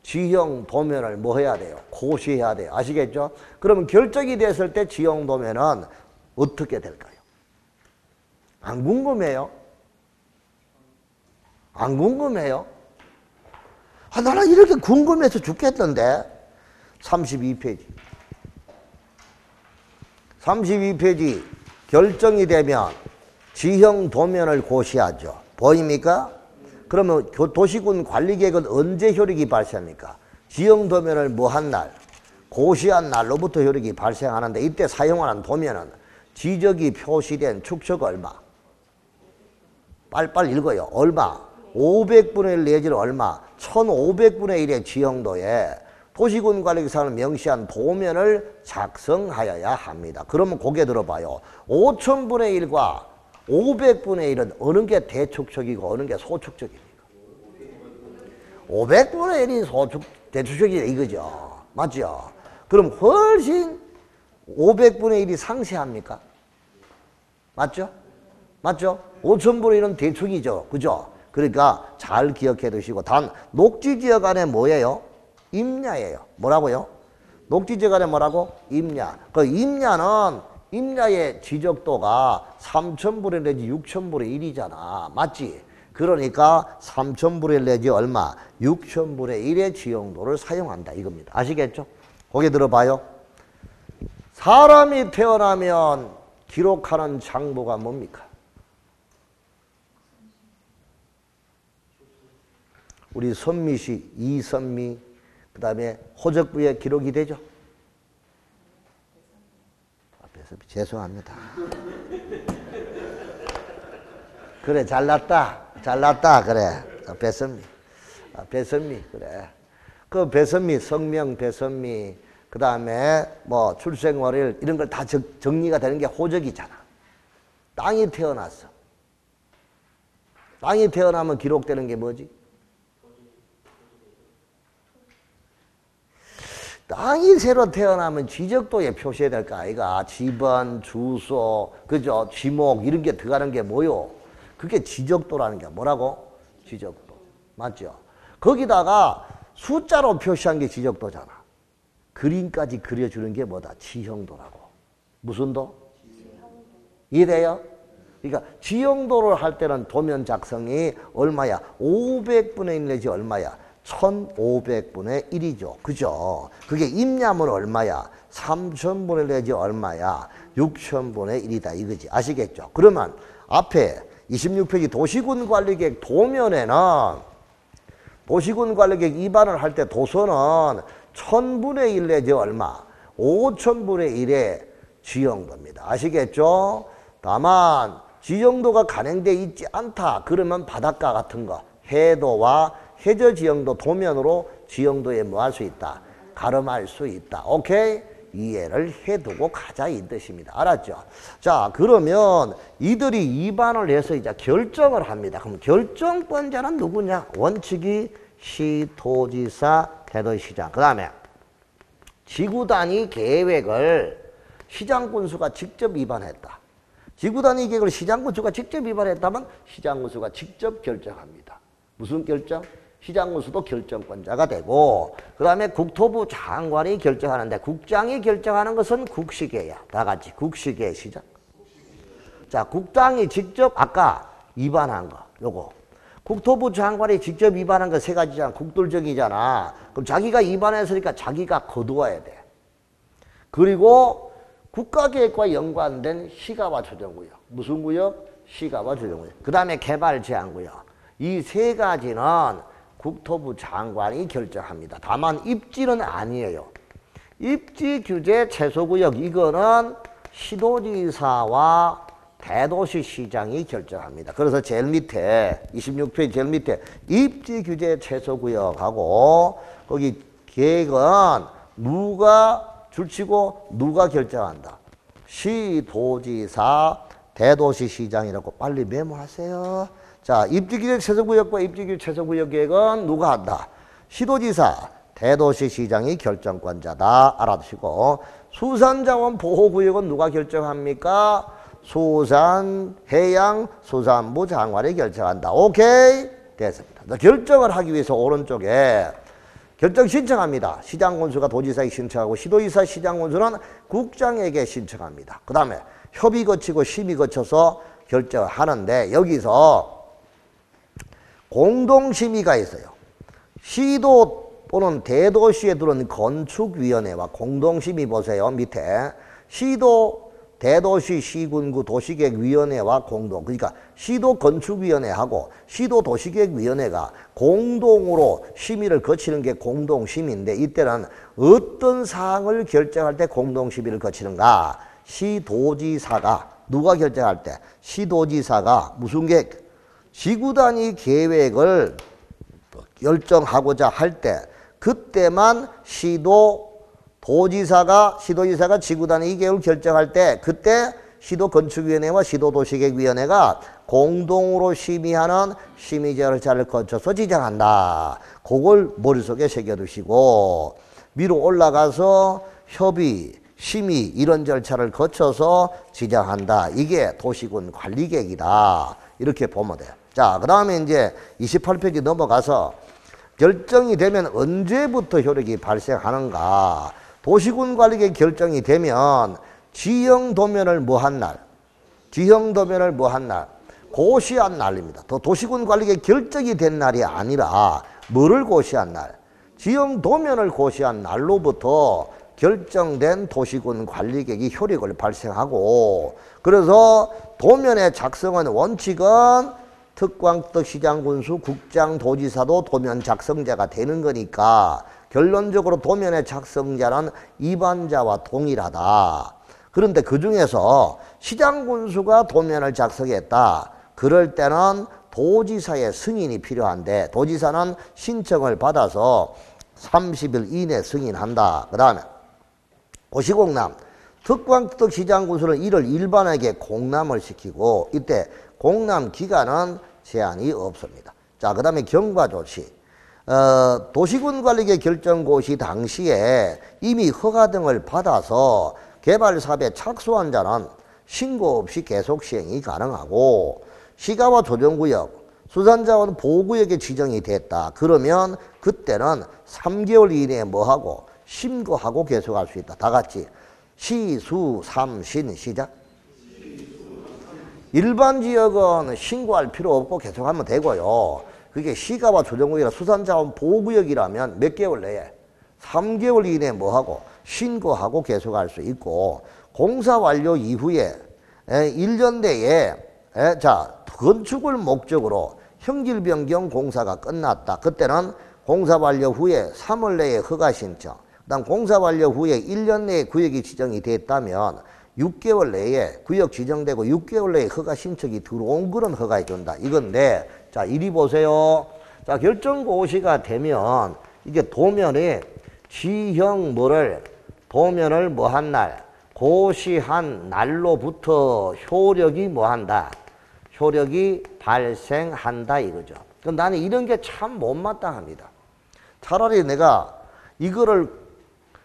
지형 도면을 뭐 해야 돼요? 고시해야 돼요. 아시겠죠? 그러면 결정이 됐을 때 지형 도면은 어떻게 될까요? 안 궁금해요? 안 궁금해요? 아, 나는 이렇게 궁금해서 죽겠던데. 32페이지. 32페이지 결정이 되면 지형 도면을 고시하죠. 보입니까? 그러면 도시군 관리계획은 언제 효력이 발생합니까? 지형 도면을 뭐 한 날? 고시한 날로부터 효력이 발생하는데 이때 사용하는 도면은 지적이 표시된 축척 얼마? 빨리빨리 읽어요. 얼마? 500분의 1 내지는 얼마? 1500분의 1의 지형도에 도시군 관리계획상을 명시한 도면을 작성하여야 합니다. 그러면 고개 들어봐요. 5000분의 1과 500분의 1은 어느 게 대축척이고 어느 게 소축척입니까? 500분의 1이 대축척이다 이거죠. 맞죠? 그럼 훨씬 500분의 1이 상세합니까? 맞죠? 맞죠? 5000분의 1은 대축이죠. 그죠? 그러니까 잘 기억해 두시고 단 녹지지역 안에 뭐예요? 임야예요. 뭐라고요? 녹지지역 안에 뭐라고? 임야. 그 임야는 임야의 지적도가 3000분의 내지 6000분의 1이잖아. 맞지? 그러니까 3000분의 1 내지 얼마? 6000분의 1의 지형도를 사용한다 이겁니다. 아시겠죠? 거기 들어봐요. 사람이 태어나면 기록하는 장부가 뭡니까? 우리 선미시, 이선미, 그 다음에 호적부에 기록이 되죠? 죄송합니다. 그래, 잘났다. 잘났다. 그래. 배선미. 배선미. 그래. 그 배선미, 성명 배선미, 그 다음에 뭐 출생월일 이런 걸 다 정리가 되는 게 호적이잖아. 땅이 태어났어. 땅이 태어나면 기록되는 게 뭐지? 땅이 새로 태어나면 지적도에 표시해야 될 거 아이가. 집안, 주소, 그죠? 지목 이런 게 들어가는 게 뭐요? 그게 지적도라는 게 뭐라고? 지적도. 맞죠? 거기다가 숫자로 표시한 게 지적도잖아. 그림까지 그려주는 게 뭐다? 지형도라고. 무슨 도? 이해돼요? 그러니까 지형도를 할 때는 도면 작성이 얼마야? 500분의 1 내지 얼마야? 1500분의 1이죠. 그죠? 그게 임야면 얼마야? 3000분의 1 내지 얼마야? 6000분의 1이다 이거지. 아시겠죠? 그러면 앞에 26페이지 도시군 관리계획 도면에는 도시군 관리계획 입안을 할 때 도서는 1000분의 1 내지 얼마? 5000분의 1의 지형도입니다. 아시겠죠? 다만 지형도가 간행되어 있지 않다. 그러면 바닷가 같은 거 해도와 해저 지형도 도면으로 지형도에 뭐 할 수 있다? 가름할 수 있다. 오케이? 이해를 해두고 가자 이 뜻입니다. 알았죠? 자, 그러면 이들이 입안을 해서 이제 결정을 합니다. 그럼 결정권자는 누구냐? 원칙이 시도지사, 대도시장. 그 다음에 지구단위 계획을 시장군수가 직접 위반했다. 지구단위 계획을 시장군수가 직접 위반했다면 시장군수가 직접 결정합니다. 무슨 결정? 시장군수도 결정권자가 되고 그 다음에 국토부 장관이 결정하는데 국장이 결정하는 것은 국시계야. 다 같이 국시계 시장. 자, 국장이 직접 아까 위반한 거 요거 국토부 장관이 직접 위반한 거 세 가지잖아. 국돌정이잖아. 그럼 자기가 위반했으니까 자기가 거두어야 돼. 그리고 국가계획과 연관된 시가와 조정구역. 무슨 구역? 시가와 조정구역. 그 다음에 개발제한구역. 이 세 가지는 국토부 장관이 결정합니다. 다만 입지는 아니에요. 입지 규제 최소구역 이거는 시도지사와 대도시시장이 결정합니다. 그래서 제일 밑에 26페이지 제일 밑에 입지 규제 최소구역하고 거기 계획은 누가 줄치고 누가 결정한다. 시도지사 대도시시장이라고 빨리 메모하세요. 자, 입지규제 최소구역과 입지규제 최소구역 계획은 누가 한다? 시도지사, 대도시시장이 결정권자다. 알아두시고 수산자원 보호구역은 누가 결정합니까? 수산해양수산부 장관이 결정한다. 오케이? 됐습니다. 결정을 하기 위해서 오른쪽에 결정 신청합니다. 시장군수가 도지사에게 신청하고 시도지사 시장군수는 국장에게 신청합니다. 그 다음에 협의 거치고 심의 거쳐서 결정을 하는데 여기서 공동심의가 있어요. 시도 또는 대도시에 들어온 건축위원회와 공동심의 보세요. 밑에 시도, 대도시, 시군구, 도시계획위원회와 공동 그러니까 시도건축위원회하고 시도도시계획위원회가 공동으로 심의를 거치는 게 공동심의인데 이때는 어떤 사항을 결정할 때 공동심의를 거치는가? 시도지사가 누가 결정할 때? 시도지사가 무슨 계획? 지구단위 계획을 결정하고자 할 때 그때만 시도지사가 지구단위 계획을 결정할 때 그때 시도건축위원회와 시도도시계획위원회가 공동으로 심의하는 심의 절차를 거쳐서 지정한다. 그걸 머릿속에 새겨두시고 위로 올라가서 협의, 심의 이런 절차를 거쳐서 지정한다. 이게 도시군 관리계획이다. 이렇게 보면 돼요. 자, 그 다음에 이제 28페이지 넘어가서 결정이 되면 언제부터 효력이 발생하는가? 도시군 관리계획 결정이 되면 지형도면을 뭐 한 날? 지형도면을 뭐 한 날? 고시한 날입니다. 도시군 관리계획 결정이 된 날이 아니라 뭐를 고시한 날? 지형도면을 고시한 날로부터 결정된 도시군 관리계획이 효력을 발생하고 그래서 도면의 작성은 원칙은 특광특 시장군수 국장 도지사도 도면 작성자가 되는 거니까 결론적으로 도면의 작성자는 입안자와 동일하다. 그런데 그중에서 시장군수가 도면을 작성했다. 그럴 때는 도지사의 승인이 필요한데 도지사는 신청을 받아서 30일 이내 승인한다. 그 다음에 고시공람 특광특 시장군수는 이를 일반에게 공람을 시키고 이때 공람 기간은 제한이 없습니다. 자, 그 다음에 경과조치. 도시군관리계획 결정고시 당시에 이미 허가 등을 받아서 개발사업에 착수한 자는 신고 없이 계속 시행이 가능하고 시가와 조정구역 수산자원 보호구역에 지정이 됐다. 그러면 그때는 3개월 이내에 뭐하고 심거하고 계속할 수 있다. 다 같이 시, 수, 삼, 신 시작. 일반 지역은 신고할 필요 없고 계속하면 되고요. 그게 시가와 조정구역이나 수산자원 보호구역이라면 몇 개월 내에 3개월 이내에 뭐하고 신고하고 계속할 수 있고 공사 완료 이후에 1년 내에 자 건축을 목적으로 형질 변경 공사가 끝났다. 그때는 공사 완료 후에 3월 내에 허가 신청, 그다음 공사 완료 후에 1년 내에 구역이 지정이 됐다면 6개월 내에 구역 지정되고 6개월 내에 허가 신청이 들어온 그런 허가해 준다. 이건데 자 이리 보세요. 자 결정고시가 되면 이게 도면에 지형 뭐를 도면을 뭐 한 날 고시한 날로부터 효력이 뭐 한다. 효력이 발생한다 이거죠. 그럼 나는 이런 게 참 못마땅합니다. 차라리 내가 이거를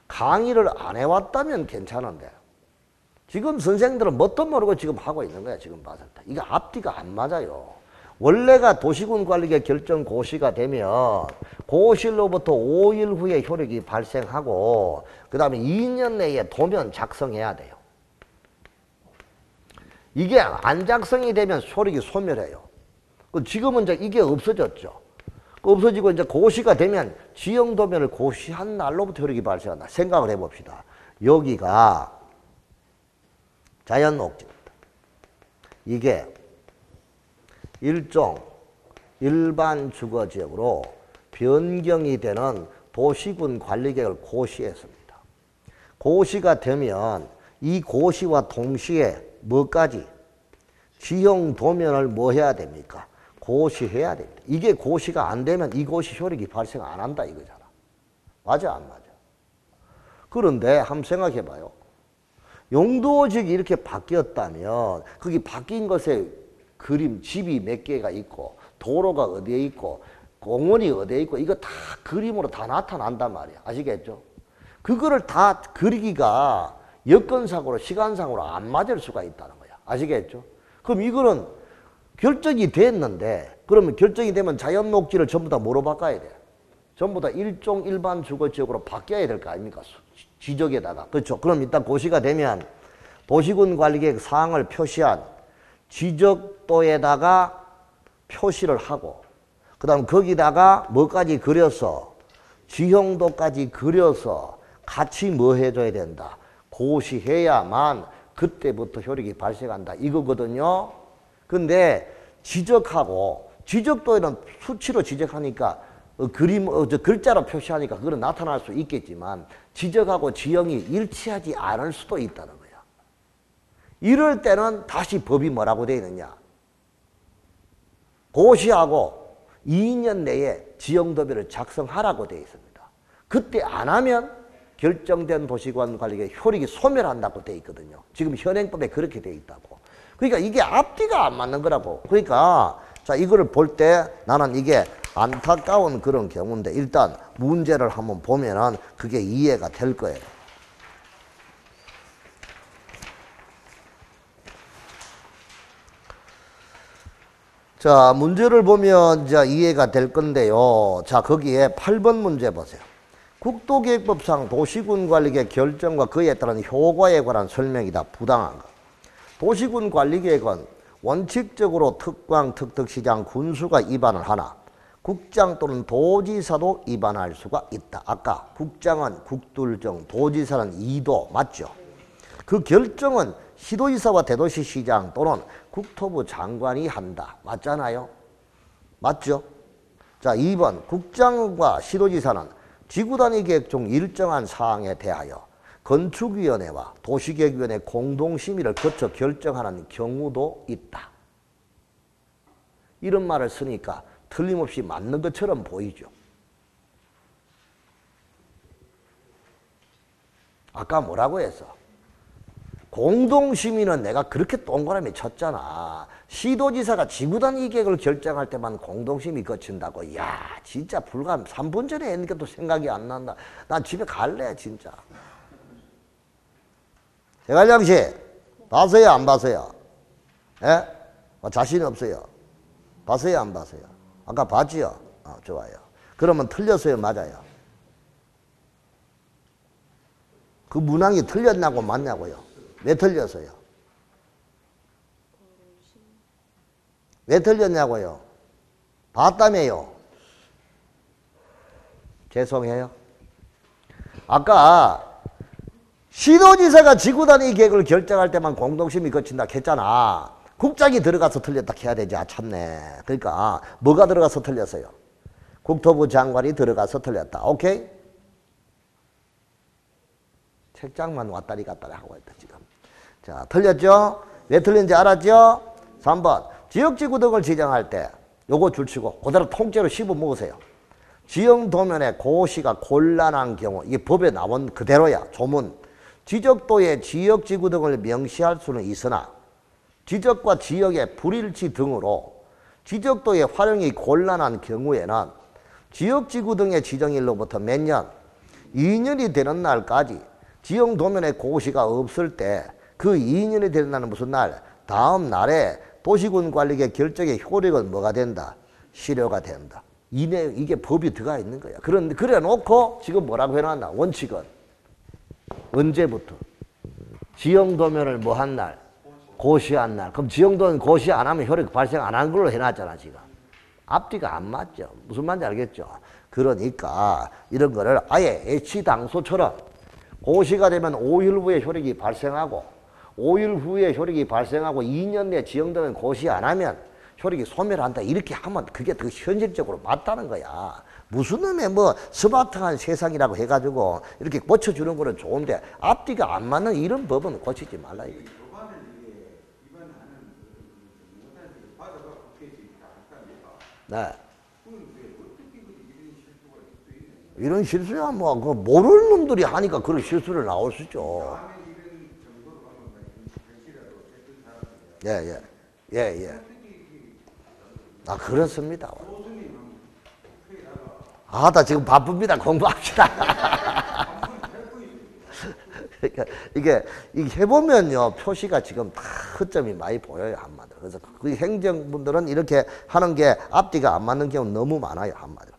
강의를 안 해왔다면 괜찮은데 지금 선생님들은 뭣도 모르고 지금 하고 있는 거야. 지금 봤을 때. 이게 앞뒤가 안 맞아요. 원래가 도시군관리계 결정 고시가 되면 고시로부터 5일 후에 효력이 발생하고 그 다음에 2년 내에 도면 작성해야 돼요. 이게 안 작성이 되면 효력이 소멸해요. 지금은 이제 이게 없어졌죠. 없어지고 이제 고시가 되면 지형 도면을 고시한 날로부터 효력이 발생한다. 생각을 해봅시다. 여기가 자연 녹지입니다. 이게 일종 일반 주거지역으로 변경이 되는 도시군 관리계획을 고시했습니다. 고시가 되면 이 고시와 동시에 뭐까지? 지형 도면을 뭐 해야 됩니까? 고시해야 됩니다. 이게 고시가 안 되면 이 고시 효력이 발생 안 한다 이거잖아. 맞아 안 맞아? 그런데 한번 생각해 봐요. 용도지역이 이렇게 바뀌었다면 거기 바뀐 것에 그림, 집이 몇 개가 있고 도로가 어디에 있고 공원이 어디에 있고 이거 다 그림으로 다 나타난단 말이야. 아시겠죠? 그거를 다 그리기가 여건상으로 시간상으로 안 맞을 수가 있다는 거야. 아시겠죠? 그럼 이거는 결정이 됐는데 그러면 결정이 되면 자연 녹지를 전부 다 뭐로 바꿔야 돼? 전부 다 일종 일반 주거지역으로 바뀌어야 될 거 아닙니까? 지적에다가. 그렇죠? 그럼 일단 고시가 되면 도시군 관리계획 사항을 표시한 지적도에다가 표시를 하고 그 다음 거기다가 뭐까지 그려서 지형도까지 그려서 같이 뭐 해줘야 된다. 고시해야만 그때부터 효력이 발생한다. 이거거든요. 근데 지적하고 지적도에는 수치로 지적하니까 글자로 표시하니까 그건 나타날 수 있겠지만 지적하고 지형이 일치하지 않을 수도 있다는 거야. 이럴 때는 다시 법이 뭐라고 되어 있느냐. 고시하고 2년 내에 지형도면을 작성하라고 되어 있습니다. 그때 안 하면 결정된 도시관 관리계획 효력이 소멸한다고 되어 있거든요. 지금 현행법에 그렇게 되어 있다고. 그러니까 이게 앞뒤가 안 맞는 거라고. 그러니까 자 이거를 볼 때 나는 이게 안타까운 그런 경우인데 일단 문제를 한번 보면은 그게 이해가 될 거예요. 자 문제를 보면 이제 이해가 될 건데요. 자 거기에 8번 문제 보세요. 국도계획법상 도시군관리계획 결정과 그에 따른 효과에 관한 설명이다. 부당한 것. 도시군관리계획은 원칙적으로 특광, 특특시장, 군수가 위반을 하나 국장 또는 도지사도 위반할 수가 있다. 아까 국장은 국둘정, 도지사는 이도 맞죠? 그 결정은 시도지사와 대도시시장 또는 국토부 장관이 한다. 맞잖아요? 맞죠? 자 2번 국장과 시도지사는 지구단위 계획 중 일정한 사항에 대하여 건축위원회와 도시계획위원회 공동심의를 거쳐 결정하는 경우도 있다. 이런 말을 쓰니까 틀림없이 맞는 것처럼 보이죠. 아까 뭐라고 했어? 공동심의는 내가 그렇게 동그라미 쳤잖아. 시도지사가 지구단위 계획을 결정할 때만 공동심의 거친다고. 야 진짜 불과 3분 전에 했는데도 생각이 안 난다. 난 집에 갈래 진짜. 대관령씨 봤어요 안 봤어요? 예? 자신 없어요. 봤어요, 안 봤어요? 아까 봤지요? 좋아요. 그러면 틀렸어요, 맞아요? 그 문항이 틀렸냐고 맞냐고요? 왜 틀렸어요? 왜 틀렸냐고요? 봤다며요? 죄송해요. 아까 시도지사가 지구단위 계획을 결정할 때만 공동심이 거친다 했잖아. 국장이 들어가서 틀렸다 해야 되지. 참네. 그러니까 뭐가 들어가서 틀렸어요? 국토부 장관이 들어가서 틀렸다. 오케이? 책장만 왔다리 갔다리 하고 있다 지금. 자, 틀렸죠? 왜 틀린지 알았죠? 3번 지역지구 등을 지정할 때 요거 줄치고 그대로 통째로 씹어 먹으세요. 지형도면에 고시가 곤란한 경우, 이게 법에 나온 그대로야. 조문. 지적도의 지역지구 등을 명시할 수는 있으나 지적과 지역의 불일치 등으로 지적도의 활용이 곤란한 경우에는 지역지구 등의 지정일로부터 몇 년? 2년이 되는 날까지 지형도면에 고시가 없을 때 그 2년이 되는 날은 무슨 날? 다음 날에 도시군관리계 결정의 효력은 뭐가 된다? 실효가 된다. 이게 법이 들어가 있는 거야. 그래 놓고 지금 뭐라고 해놨나? 원칙은 언제부터? 지형도면을 뭐 한 날? 고시한 날. 그럼 지형도면 고시 안 하면 효력 발생 안 한 걸로 해놨잖아 지금. 앞뒤가 안 맞죠. 무슨 말인지 알겠죠? 그러니까 이런 거를 아예 애치당소처럼 고시가 되면 5일 후에 효력이 발생하고 5일 후에 효력이 발생하고 2년 내 지형도면 고시 안 하면 효력이 소멸한다. 이렇게 하면 그게 더 현실적으로 맞다는 거야. 무슨 놈의 뭐 스마트한 세상이라고 해가지고 이렇게 고쳐주는 거는 좋은데 앞뒤가 안 맞는 이런 법은 고치지 말라. 네. 이런 실수야 뭐 그 모르는 놈들이 하니까 그런 실수를 나올 수 있죠. 예. 아 그렇습니다. 나 지금 바쁩니다. 공부합시다. 그러니까 이게 해보면요 표시가 지금 다 허점이 많이 보여요 한마디로. 그래서 그 행정분들은 이렇게 하는 게 앞뒤가 안 맞는 경우 너무 많아요 한마디로.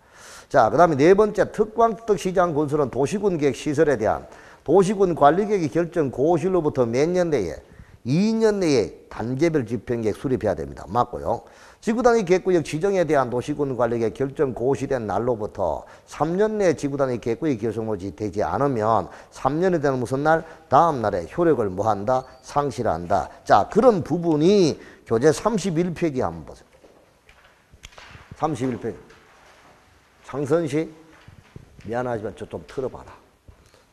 자, 그 다음에 네 번째 특광특시장 군수는 도시군 계획 시설에 대한 도시군 관리계획의 결정 고시로부터 몇 년 내에 2년 내에 단계별 집행계획 수립해야 됩니다. 맞고요. 지구단위 계획구역 지정에 대한 도시군 관리계획 결정 고시된 날로부터 3년 내에 지구단위 계획구역 결정이 되지 않으면 3년이 되는 무슨 날? 다음 날에 효력을 뭐한다? 상실한다. 자, 그런 부분이 교재 31페이지 한번 보세요. 31페이지. 창선씨 미안하지만 저 좀 틀어봐라.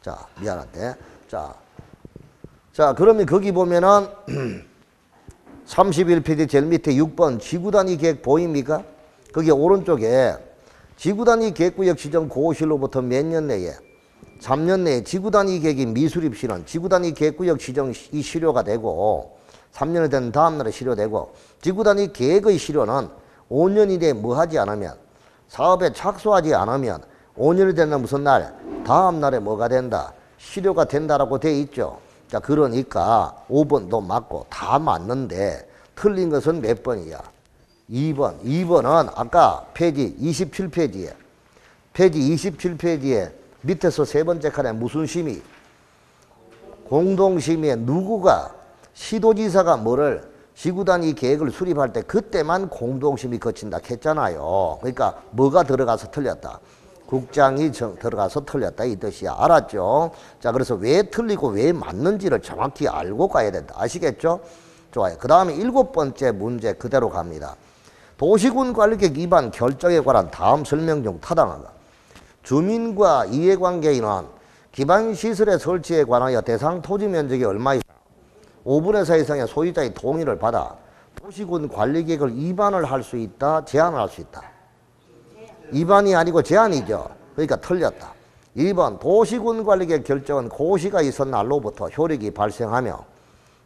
자, 미안한데. 자, 그러면 거기 보면은 31페이지 제일 밑에 6번 지구단위 계획 보입니까? 거기 오른쪽에 지구단위 계획구역 지정 고시로부터 몇 년 내에 3년 내에 지구단위 계획이 미수립 실현 지구단위 계획구역 지정이 실효가 되고 3년이 된 다음 날에 실효되고 지구단위 계획의 실효는 5년 이내에 뭐 하지 않으면 사업에 착수하지 않으면 5년이 되는 무슨 날? 다음 날에 뭐가 된다? 실효가 된다라고 돼 있죠. 자, 그러니까 5번도 맞고 다 맞는데 틀린 것은 몇 번이야? 2번. 2번은 아까 페이지 27페이지에 밑에서 세 번째 칸에 무슨 심의? 공동심의에 누구가 시도지사가 뭐를 지구단위 계획을 수립할 때 그때만 공동심의 거친다 했잖아요. 그러니까 뭐가 들어가서 틀렸다? 국장이 들어가서 틀렸다 이 뜻이야. 알았죠? 자, 그래서 왜 틀리고 왜 맞는지를 정확히 알고 가야 된다. 아시겠죠? 좋아요. 그 다음에 7번째 문제 그대로 갑니다. 도시군 관리계획 위반 결정에 관한 다음 설명 중 타당하다. 주민과 이해관계인은 기반시설의 설치에 관하여 대상 토지 면적이 얼마 이상 5분의 4 이상의 소유자의 동의를 받아 도시군 관리계획을 위반을 할 수 있다, 제한을 할 수 있다. 위반이 아니고 제한이죠. 그러니까 틀렸다. 2번 도시군 관리계획 결정은 고시가 있은 날로부터 효력이 발생하며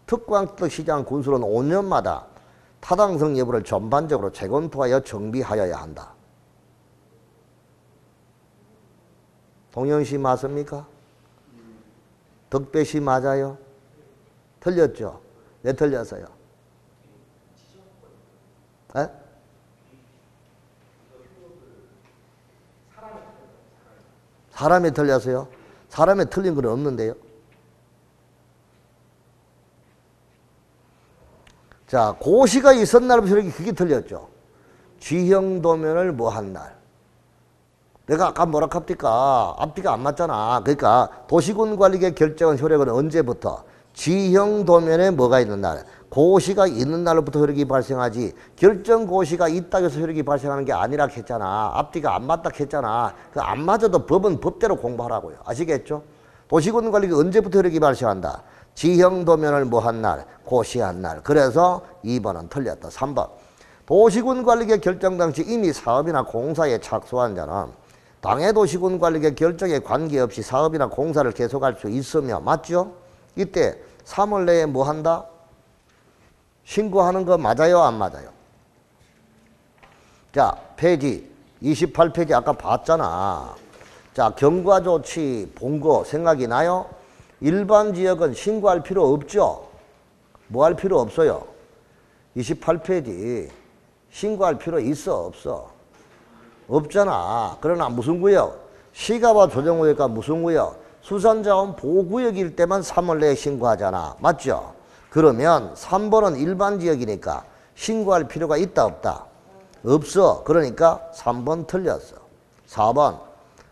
특광특시장 군수는 5년마다 타당성 여부를 전반적으로 재검토하여 정비하여야 한다. 동영씨 맞습니까? 덕배씨 맞아요? 틀렸죠? 왜 틀렸어요? 에? 사람이 틀렸어요? 사람이 틀린 건 없는데요. 자, 고시가 있었날부터 이렇게 그게 틀렸죠. 쥐형도면을 뭐 한 날. 내가 아까 뭐라 합니까? 앞뒤가 안 맞잖아. 그러니까 도시군관리계 결정은 효력은 언제부터? 쥐형도면에 뭐가 있는 날? 고시가 있는 날로부터 효력이 발생하지. 결정고시가 있다고 해서 효력이 발생하는 게 아니라 했잖아. 앞뒤가 안 맞다 했잖아. 그 안 맞아도 법은 법대로 공부하라고요. 아시겠죠? 도시군관리계 언제부터 효력이 발생한다? 지형도면을 뭐 한 날? 고시한 날. 그래서 2번은 틀렸다. 3번. 도시군관리계 결정 당시 이미 사업이나 공사에 착수한 자는 당해 도시군관리계 결정에 관계없이 사업이나 공사를 계속할 수 있으며, 맞죠? 이때 3월 내에 뭐 한다? 신고하는 거 맞아요? 안 맞아요? 자, 페이지 28페이지 아까 봤잖아. 자, 경과 조치 본 거 생각이 나요? 일반 지역은 신고할 필요 없죠? 뭐 할 필요 없어요? 28페이지 신고할 필요 있어? 없어? 없잖아. 그러나 무슨 구역? 시가와 조정구역과 무슨 구역? 수산자원 보호구역일 때만 3월 내에 신고하잖아. 맞죠? 그러면 3번은 일반 지역이니까 신고할 필요가 있다 없다? 없어. 그러니까 3번 틀렸어. 4번.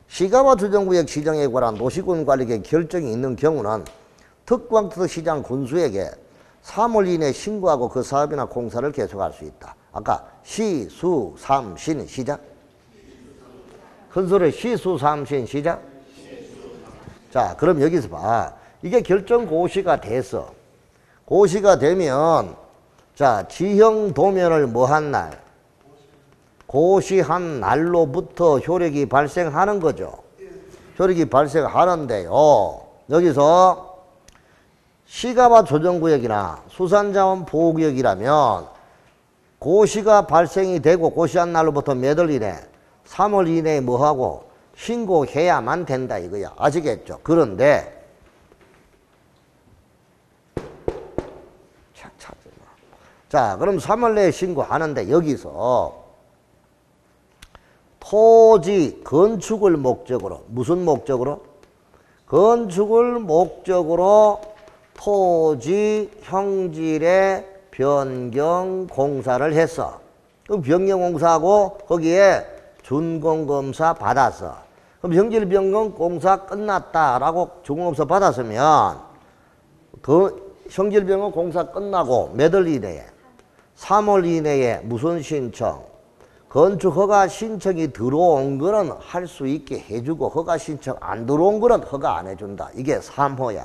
시가와 조정구역 지정에 관한 도시군관리계 결정이 있는 경우는 특광특시장 군수에게 3월 이내에 신고하고 그 사업이나 공사를 계속할 수 있다. 아까 시, 수, 삼, 신 시작. 큰 소리 시, 수, 삼, 신 시작. 자, 그럼 여기서 봐. 이게 결정고시가 돼서 고시가 되면 자, 지형도면을 뭐 한 날? 고시한 날로부터 효력이 발생하는 거죠. 효력이 발생하는데요. 여기서 시가와 조정구역이나 수산자원 보호구역이라면 고시가 발생이 되고 고시한 날로부터 몇 월 이내? 3월 이내에 뭐하고? 신고해야만 된다 이거야. 아시겠죠? 그런데 자, 그럼 3월 내에 신고하는데 여기서 토지 건축을 목적으로 무슨 목적으로? 건축을 목적으로 토지 형질의 변경 공사를 했어. 그럼 변경 공사하고 거기에 준공검사 받았어. 그럼 형질 변경 공사 끝났다라고 준공검사 받았으면 그 형질 변경 공사 끝나고 몇 월 이내에? 3월 이내에 무슨 신청? 건축 허가 신청이 들어온 거는 할 수 있게 해주고 허가 신청 안 들어온 거는 허가 안 해준다. 이게 3호야.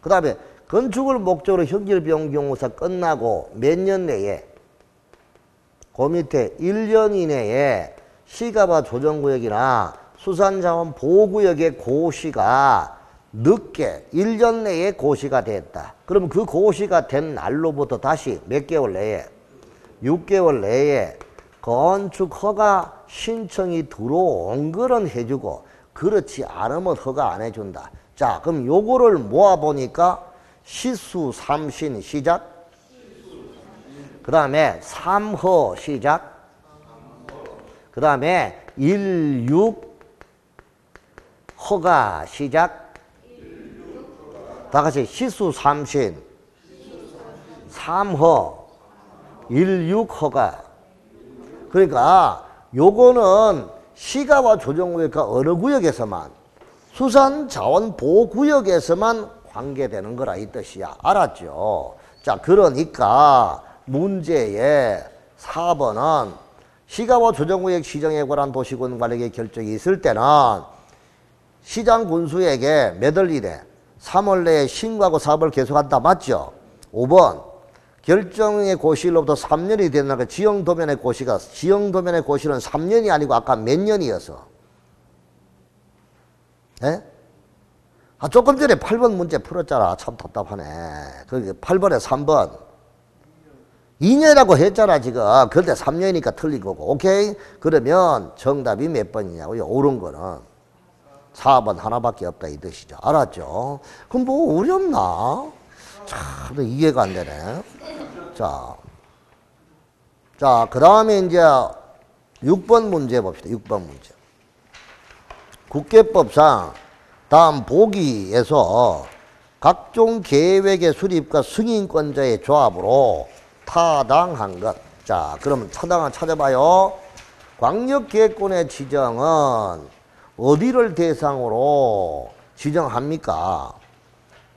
그 다음에 건축을 목적으로 형질 변경 공사 끝나고 몇 년 내에? 그 밑에 1년 이내에 시가와 조정구역이나 수산자원 보호구역의 고시가 늦게 1년 내에 고시가 됐다. 그럼 그 고시가 된 날로부터 다시 몇 개월 내에? 6개월 내에 건축 허가 신청이 들어온 거는 해주고 그렇지 않으면 허가 안 해준다. 자, 그럼 요거를 모아보니까 시수 삼신 시작. 그 다음에 3허 시작. 그 다음에 16 허가 시작. 다 같이 시수 삼신 3허 16 허가. 그러니까 요거는 시가와 조정구역과 어느 구역에서만 수산자원보호구역에서만 관계되는 거라 이 뜻이야. 알았죠? 자, 그러니까 문제의 4번은 시가와 조정구역 시정에 관한 도시군 관리계 결정이 있을 때는 시장 군수에게 몇 월 이내 3월 내에 신고하고 사업을 계속한다. 맞죠? 5번 결정의 고시일로부터 3년이 된다니까 지형도면의 고시가 지형도면의 고시는 3년이 아니고 아까 몇 년이어서 예? 아, 조금 전에 8번 문제 풀었잖아. 참 답답하네. 그 8번에 3번 2년이라고 했잖아 지금. 그런데 3년이니까 틀린 거고. 오케이? 그러면 정답이 몇 번이냐고요? 옳은 거는 4번 하나밖에 없다 이 뜻이죠. 알았죠? 그럼 뭐 어렵나? 참 이해가 안 되네. 자, 그 다음에 이제 6번 문제 봅시다. 6번 문제. 국계법상 다음 보기에서 각종 계획의 수립과 승인권자의 조합으로 타당한 것. 자, 그러면 타당한 찾아봐요. 광역계획권의 지정은 어디를 대상으로 지정합니까?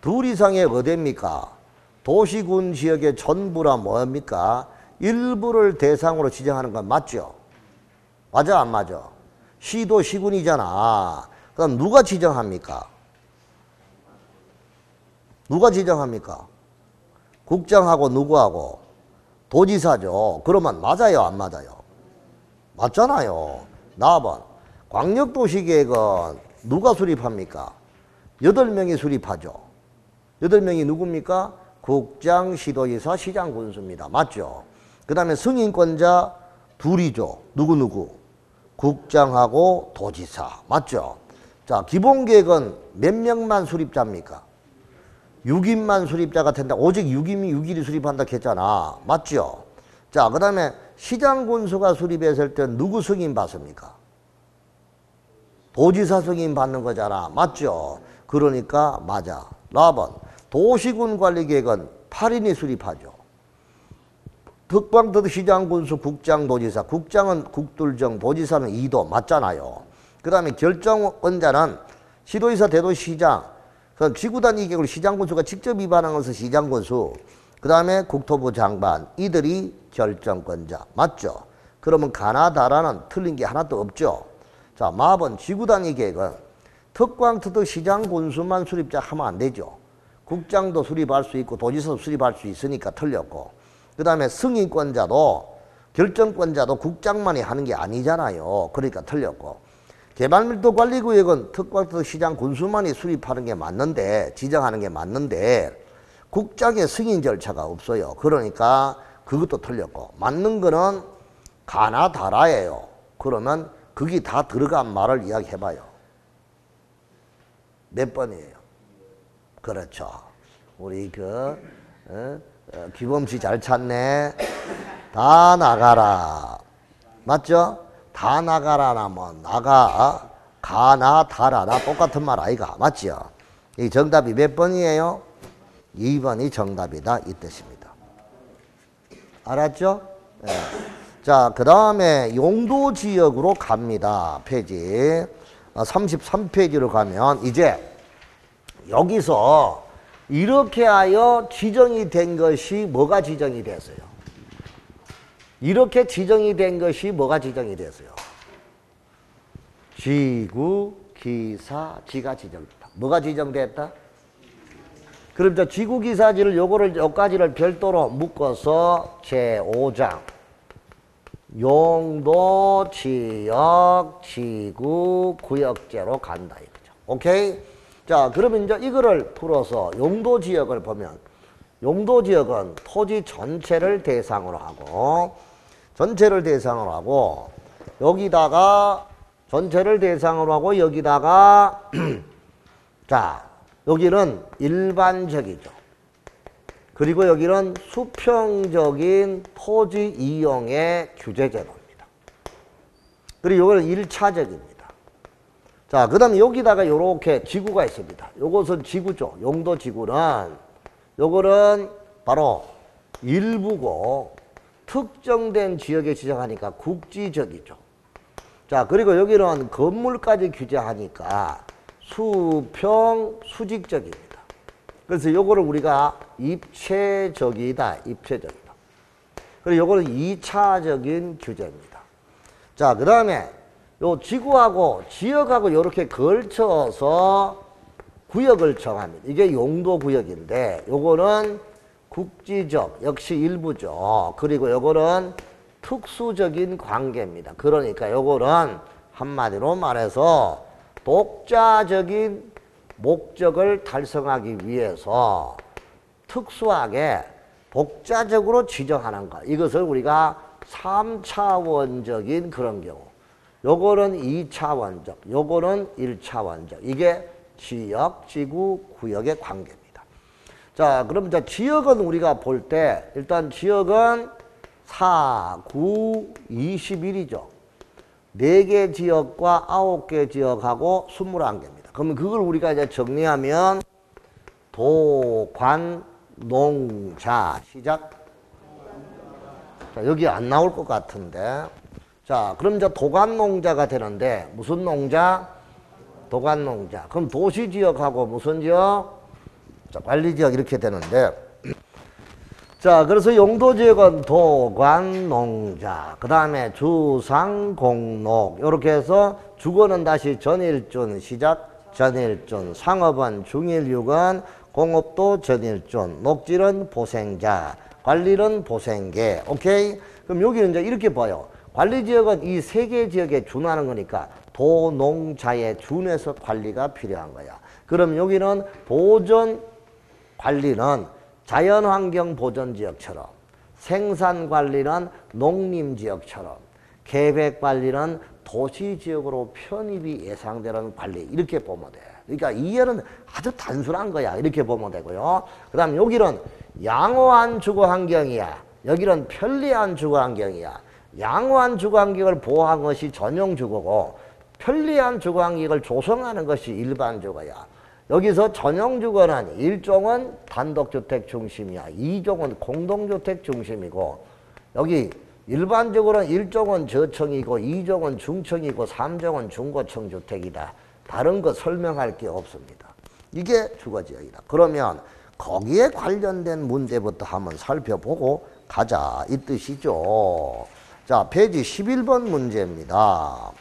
둘 이상의 어디입니까? 도시군 지역의 전부라 뭡니까? 일부를 대상으로 지정하는 건 맞죠? 맞아, 안 맞아? 시도 시군이잖아. 그럼 누가 지정합니까? 누가 지정합니까? 국장하고 누구하고? 도지사죠. 그러면 맞아요, 안 맞아요? 맞잖아요. 나와봐. 광역도시계획은 누가 수립합니까? 8명이 수립하죠. 8명이 누굽니까? 국장, 시도지사, 시장, 군수입니다. 맞죠? 그 다음에 승인권자 둘이죠. 누구? 국장하고 도지사. 맞죠? 자, 기본계획은 몇 명만 수립자입니까? 6인만 수립자가 된다. 오직 6일이 수립한다 했잖아. 맞죠? 자, 그 다음에 시장 군수가 수립했을 때 누구 승인 받습니까? 도지사 승인 받는 거잖아. 맞죠? 그러니까 맞아. 4번. 도시군 관리계획은 8인이 수립하죠. 특방특 시장 군수 국장 도지사. 국장은 국둘정, 도지사는 2도. 맞잖아요. 그 다음에 결정권자는 시도지사, 대도시장. 그럼 지구단위 계획을 시장군수가 직접 위반한 것은 시장군수. 그 다음에 국토부 장관. 이들이 결정권자. 맞죠? 그러면 가나다라는 틀린 게 하나도 없죠. 자, 마번 지구단위 계획은 특광특특 시장군수만 수립자 하면 안 되죠. 국장도 수립할 수 있고 도지사도 수립할 수 있으니까 틀렸고. 그 다음에 승인권자도 결정권자도 국장만이 하는 게 아니잖아요. 그러니까 틀렸고. 개발밀도관리구역은 특광특특 시장군수만이 수립하는 게 맞는데, 지정하는 게 맞는데 국장의 승인 절차가 없어요. 그러니까 그것도 틀렸고. 맞는 거는 가나다라예요. 그러면 거기 다 들어간 말을 이야기해봐요. 몇 번이에요? 그렇죠. 우리 기범씨 잘 찾네. 다 나가라. 맞죠? 다 나가라나 뭐 나가 가나 다라나 똑같은 말 아이가. 맞죠? 이 정답이 몇 번이에요? 2번이 정답이다 이 뜻입니다. 알았죠? 네. 자, 그 다음에 용도지역으로 갑니다. 페이지 33페이지로 가면 이제 여기서 이렇게 하여 지정이 된 것이 뭐가 지정이 됐어요? 이렇게 지정이 된 것이 뭐가 지정이 됐어요? 지구, 기사, 지가 지정됐다. 뭐가 지정됐다? 그럼 저 지구, 기사지를 요까지를 별도로 묶어서 제5장 용도, 지역, 지구, 구역제로 간다 이거죠. 오케이? 자, 그러면 이제 이거를 풀어서 용도 지역을 보면 용도 지역은 토지 전체를 대상으로 하고 여기다가 전체를 대상으로 하고 여기다가 자, 여기는 일반적이죠. 그리고 여기는 수평적인 토지 이용의 규제제도입니다. 그리고 이거는 1차적입니다. 자, 그 다음에 여기다가 이렇게 지구가 있습니다. 요것은 지구죠. 용도 지구는 요거는 바로 일부고 특정된 지역에 지정하니까 국지적이죠. 자, 그리고 여기는 건물까지 규제하니까 수평 수직적입니다. 그래서 요거를 우리가 입체적이다. 그리고 요거는 2차적인 규제입니다. 자, 그 다음에 요 지구하고 지역하고 이렇게 걸쳐서 구역을 정합니다. 이게 용도구역인데 요거는 국지적, 역시 일부죠. 그리고 요거는 특수적인 관계입니다. 그러니까 요거는 한마디로 말해서 독자적인 목적을 달성하기 위해서 특수하게 독자적으로 지정하는 것. 이것을 우리가 3차원적인 그런 경우. 요거는 2차원적, 요거는 1차원적. 이게 지역, 지구, 구역의 관계입니다. 자, 그럼 이제 지역은 우리가 볼 때 일단 지역은 4, 9, 21이죠. 4개 지역과 9개 지역하고 21개입니다. 그러면 그걸 우리가 이제 정리하면 도, 관, 농, 자, 시작. 자, 여기 안 나올 것 같은데. 자, 그럼 이제 도관농자가 되는데, 무슨 농자? 도관농자. 그럼 도시지역하고 무슨 지역? 자, 관리지역 이렇게 되는데. 자, 그래서 용도지역은 도관농자. 그 다음에 주상공록. 이렇게 해서 주거는 다시 전일준, 시작. 전일준. 상업은 중일육은, 공업도 전일준. 녹지는 보생자. 관리는 보생계. 오케이? 그럼 여기는 이제 이렇게 봐요. 관리지역은 이 3개 지역에 준하는 거니까 도, 농, 자에 준해서 관리가 필요한 거야. 그럼 여기는 보전 관리는 자연환경 보전지역처럼, 생산관리는 농림지역처럼, 계획관리는 도시지역으로 편입이 예상되는 관리, 이렇게 보면 돼. 그러니까 이해는 아주 단순한 거야. 이렇게 보면 되고요. 그 다음 여기는 양호한 주거환경이야. 여기는 편리한 주거환경이야. 양호한 주거환경을 보호한 것이 전용주거고, 편리한 주거환경을 조성하는 것이 일반주거야. 여기서 전용주거는 1종은 단독주택 중심이야. 2종은 공동주택 중심이고, 여기 일반적으로는 1종은 저층이고 2종은 중층이고 3종은 중고층 주택이다. 다른 거 설명할 게 없습니다. 이게 주거지역이다. 그러면 거기에 관련된 문제부터 한번 살펴보고 가자, 이 뜻이죠. 자, 페이지 11번 문제입니다.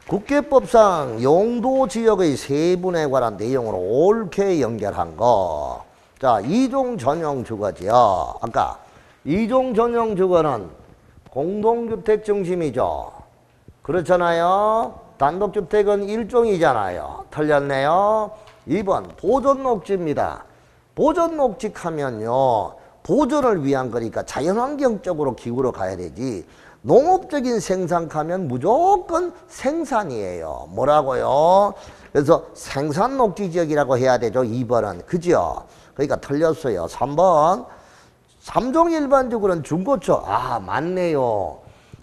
국계법상 용도지역의 세분에 관한 내용으로 옳게 연결한 거. 자, 2종 전용 주거지역. 아까 2종 전용 주거는 공동주택 중심이죠. 그렇잖아요. 단독주택은 1종이잖아요. 틀렸네요. 2번 보존녹지입니다. 보존녹지 하면요, 보존을 위한 거니까 자연환경적으로 기울어 가야 되지. 농업적인 생산하면 무조건 생산이에요. 뭐라고요? 그래서 생산녹지지역이라고 해야 되죠. 2번은. 그죠? 그러니까 틀렸어요. 3번. 3종 일반적으로는 중고층. 아, 맞네요.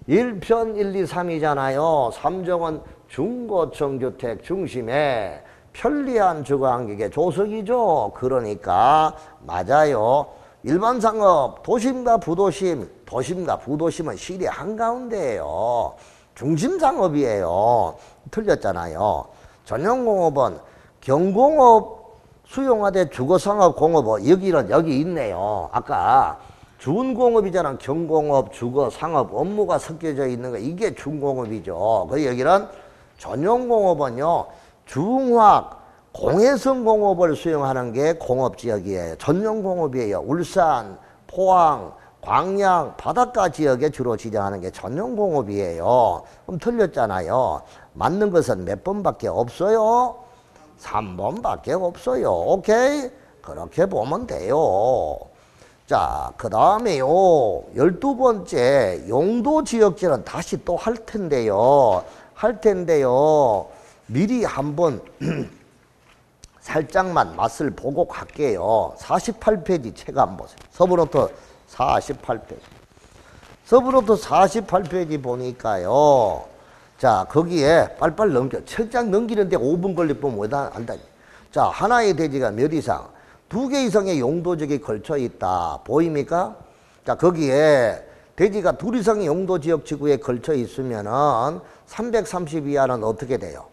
1편 1, 2, 3이잖아요. 3종은 중고층 주택 중심에 편리한 주거환경의 조성이죠. 그러니까 맞아요. 일반 상업, 도심과 부도심, 도심과 부도심은 시리 한가운데예요. 중심 상업이에요. 틀렸잖아요. 전용공업은 경공업 수용화돼 주거상업 공업은 여기는 여기 있네요. 아까 준공업이잖아. 경공업, 주거상업 업무가 섞여져 있는 거, 이게 준공업이죠. 그 여기는 전용공업은요, 중화학 공해성 공업을 수용하는 게 공업지역이에요. 전용공업이에요. 울산, 포항, 광양, 바닷가 지역에 주로 지정하는 게 전용공업이에요. 그럼 틀렸잖아요. 맞는 것은 몇 번밖에 없어요? 3번밖에 없어요. 오케이? 그렇게 보면 돼요. 자, 그 다음에요. 12번째 용도지역제는 다시 또 할 텐데요. 미리 한번 살짝만 맛을 보고 갈게요. 48페이지 책 한번 보세요. 서브노트 48페이지. 서브노트 48페이지 보니까요. 자, 거기에 빨리빨리 넘겨. 책장 넘기는데 5분 걸릴 뻔 못한다. 자, 하나의 대지가 몇 이상? 2개 이상의 용도지역이 걸쳐 있다. 보입니까? 자, 거기에 대지가 2 이상의 용도지역 지구에 걸쳐 있으면은 330 이하는 어떻게 돼요?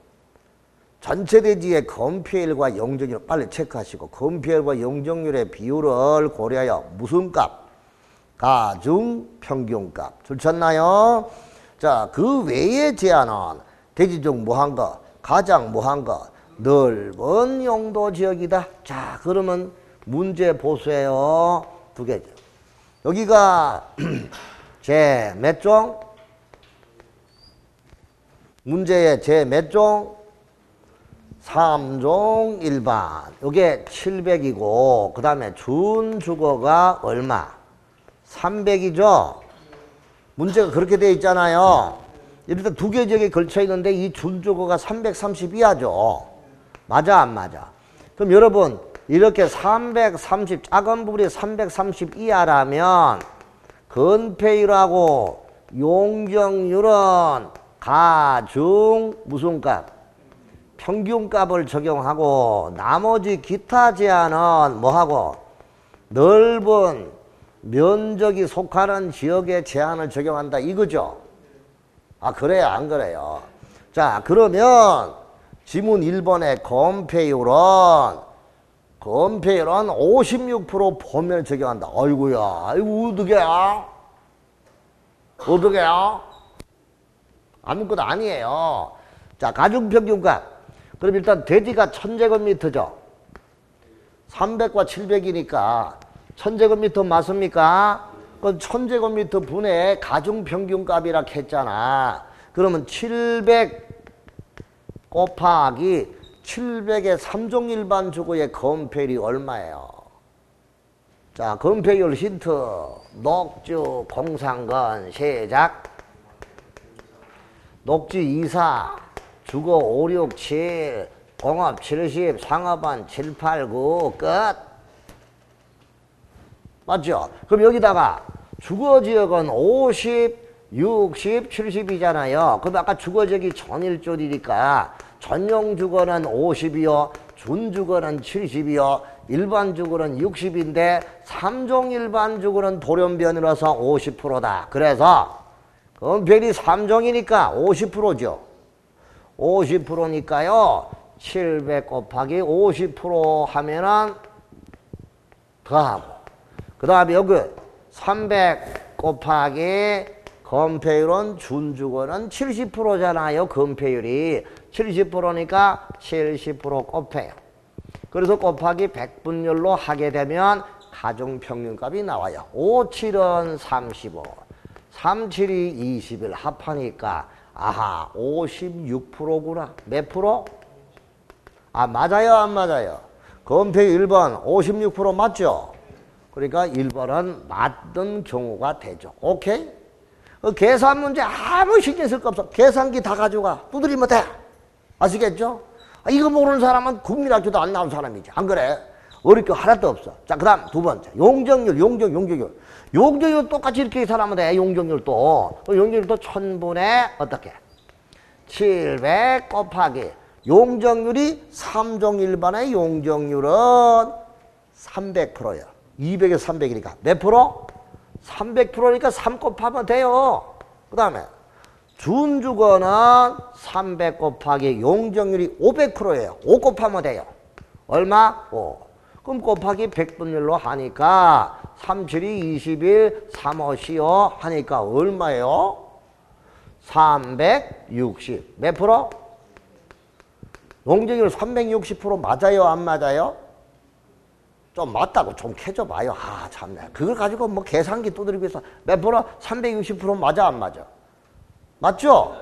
전체 대지의 건폐율과 용적률 빨리 체크하시고, 건폐율과 용적률의 비율을 고려하여 무슨 값? 가중 평균값. 들쳤나요? 자, 그 외의 제한은 대지 중 뭐한 거? 가장 뭐한 거? 넓은 용도 지역이다. 자, 그러면 문제 보세요. 2개죠. 여기가 제 몇 종? 문제의 제 몇 종? 3종 일반. 요게 700이고, 그 다음에 준주거가 얼마? 300이죠? 문제가 그렇게 돼 있잖아요. 일단 2개 지역에 걸쳐 있는데 이 준주거가 330 이하죠. 맞아, 안 맞아? 그럼 여러분, 이렇게 330, 작은 부분이 330 이하라면 건폐율하고 용적률은 가중 무슨 값? 평균값을 적용하고 나머지 기타 제한은 뭐하고? 넓은 면적이 속하는 지역의 제한을 적용한다 이거죠. 아 그래요 안 그래요? 자 그러면 지문 1번의 건폐율은 56% 범위를 적용한다. 어이구야 이거 어떻게야? 아무것도 아니에요. 자 가중평균값 그럼 일단 대지가 1000제곱미터죠. 300과 700이니까 1000제곱미터 맞습니까? 그건 1000제곱미터 분의 가중평균값이라 했잖아. 그러면 700 곱하기 700의 3종 일반 주거의 건폐율이 얼마예요? 자, 건폐율 힌트. 녹주 공상건 시작. 녹지 24, 주거 5, 6, 7, 공업 70, 상업은 7, 8, 9 끝. 맞죠? 그럼 여기다가 주거지역은 50, 60, 70이잖아요. 그럼 아까 주거지역이 전일조리니까 전용주거는 50이요. 준주거는 70이요. 일반주거는 60인데 3종 일반주거는 돌연변이라서 50%다. 그래서 건폐율이 3종이니까 50%죠. 50%니까요. 700 곱하기 50% 하면은 더하고 그 다음에 여기 300 곱하기 건폐율은 준주거는 70%잖아요. 건폐율이 70%니까 70% 곱해요. 그래서 곱하기 100분율로 하게 되면 가중평균값이 나와요. 5, 7은 35, 3, 7이 21 합하니까 아하 56%구나. 몇 프로? 아 맞아요 안 맞아요? 건폐율 1번 56% 맞죠? 그러니까 1번은 맞는 경우가 되죠. 오케이? 계산 문제 아무 신경 쓸 거 없어. 계산기 다 가져가. 두드리면 돼. 아시겠죠? 이거 모르는 사람은 국민학교도 안 나온 사람이지. 안 그래? 어릴 게 하나도 없어. 자, 그 다음 두 번째. 용적률. 용적률 똑같이 이렇게 계산하면 돼. 용적률도. 용적률도 1000분의 어떻게? 700 곱하기. 용적률이 3종 일반의 용적률은 300%야. 200에서 300이니까. 몇 프로? 300%니까 3 곱하면 돼요. 그 다음에 준주거는 300 곱하기 용적률이 500%예요. 5 곱하면 돼요. 얼마? 5. 그럼 곱하기 100분율로 하니까 3, 7이 21, 3, 5, 15 하니까 얼마예요? 360. 몇 프로? 용적률 360% 맞아요? 안 맞아요? 좀 맞다고 좀 캐줘봐요. 아 참네. 그걸 가지고 뭐 계산기 두드리고 있어. 몇 프로? 360% 맞아 안 맞아? 맞죠?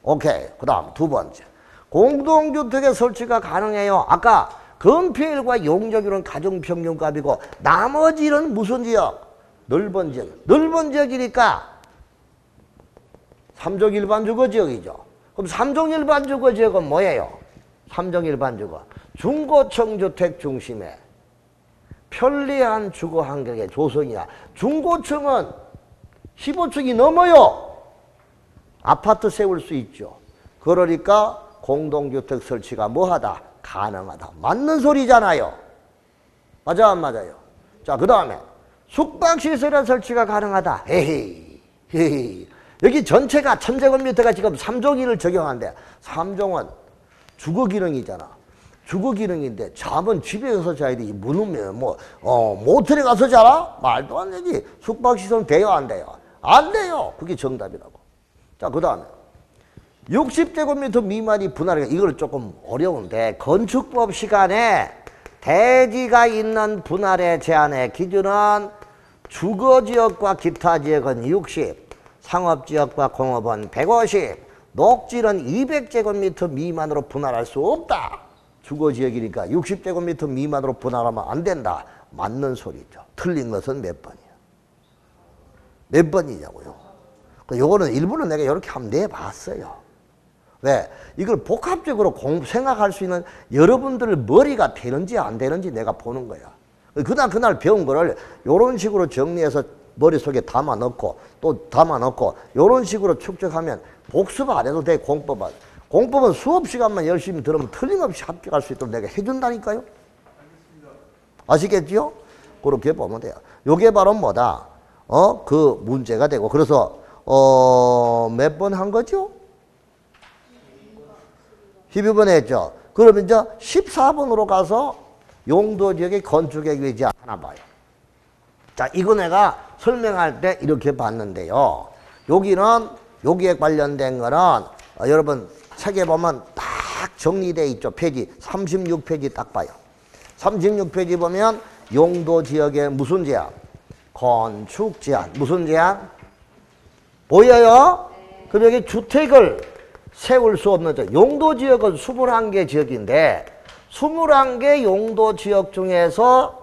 오케이. 그 다음 두 번째. 공동주택의 설치가 가능해요. 아까 건폐율과 용적률은 가중평균값이고 나머지는 무슨 지역? 넓은 지역. 넓은 지역이니까 3종 일반주거 지역이죠. 그럼 3종 일반주거 지역은 뭐예요? 3종 일반주거. 중고층 주택 중심에 편리한 주거 환경의 조성이야. 중고층은 15층이 넘어요. 아파트 세울 수 있죠. 그러니까 공동주택 설치가 뭐하다? 가능하다. 맞는 소리잖아요. 맞아 안 맞아요? 자, 그 다음에 숙박시설의 설치가 가능하다. 헤헤이. 여기 전체가 1000제곱미터가 지금 3종일을 적용한대. 3종은 주거 기능이잖아. 주거 기능인데 잠은 집에 가서 자야 돼. 무는 모텔에 가서 자라? 말도 안 되지. 숙박시설은 돼요 안 돼요? 안 돼요. 그게 정답이라고. 자, 그 다음에 60제곱미터 미만이 분할해. 이걸 조금 어려운데 건축법 시간에 대지가 있는 분할의 제한의 기준은 주거지역과 기타 지역은 60, 상업지역과 공업은 150, 녹지는 200제곱미터 미만으로 분할할 수 없다. 주거지역이니까 60제곱미터 미만으로 분할하면 안 된다. 맞는 소리죠. 틀린 것은 몇 번이야? 몇 번이냐고요? 요거는 일부러 내가 이렇게 한번 내봤어요. 왜? 이걸 복합적으로 생각할 수 있는 여러분들 머리가 되는지 안 되는지 내가 보는 거야. 그날 배운 거를 이런 식으로 정리해서 머릿속에 담아 넣고 또 담아 넣고 이런 식으로 축적하면 복습 안 해도 돼. 공법은. 공법은 수업 시간만 열심히 들으면 틀림없이 합격할 수 있도록 내가 해준다니까요. 아시겠지요? 그렇게 보면 돼요. 요게 바로 뭐다? 그 문제가 되고. 그래서 몇 번 한 거죠? 12번 했죠. 그러면 이제 14번으로 가서 용도 지역의 건축의 위치 하나 봐요. 자, 이거 내가 설명할 때 이렇게 봤는데요. 여기에 관련된 거는 여러분 책에 보면 딱 정리되어 있죠. 페이지 36페이지 딱 봐요. 36페이지 보면 용도 지역의 무슨 제한? 건축 제한. 무슨 제한? 보여요? 그럼 여기 주택을 세울 수 없는 지역. 용도 지역은 21개 지역인데 21개 용도 지역 중에서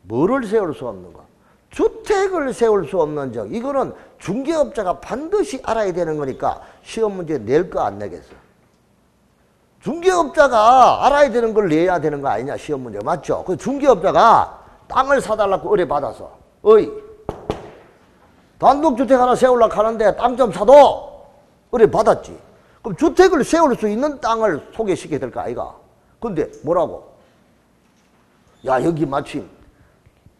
뭐를 세울 수 없는 거? 주택을 세울 수 없는 지역. 이거는 중개업자가 반드시 알아야 되는 거니까 시험 문제 낼 거 안 내겠어? 중개업자가 알아야 되는 걸 내야 되는 거 아니냐, 시험 문제. 맞죠? 그 중개업자가 땅을 사달라고 의뢰받아서 어이 단독주택 하나 세우려고 하는데 땅 좀 사도 의뢰받았지. 그럼 주택을 세울 수 있는 땅을 소개시켜야 될 거 아이가? 근데 뭐라고? 야, 여기 마침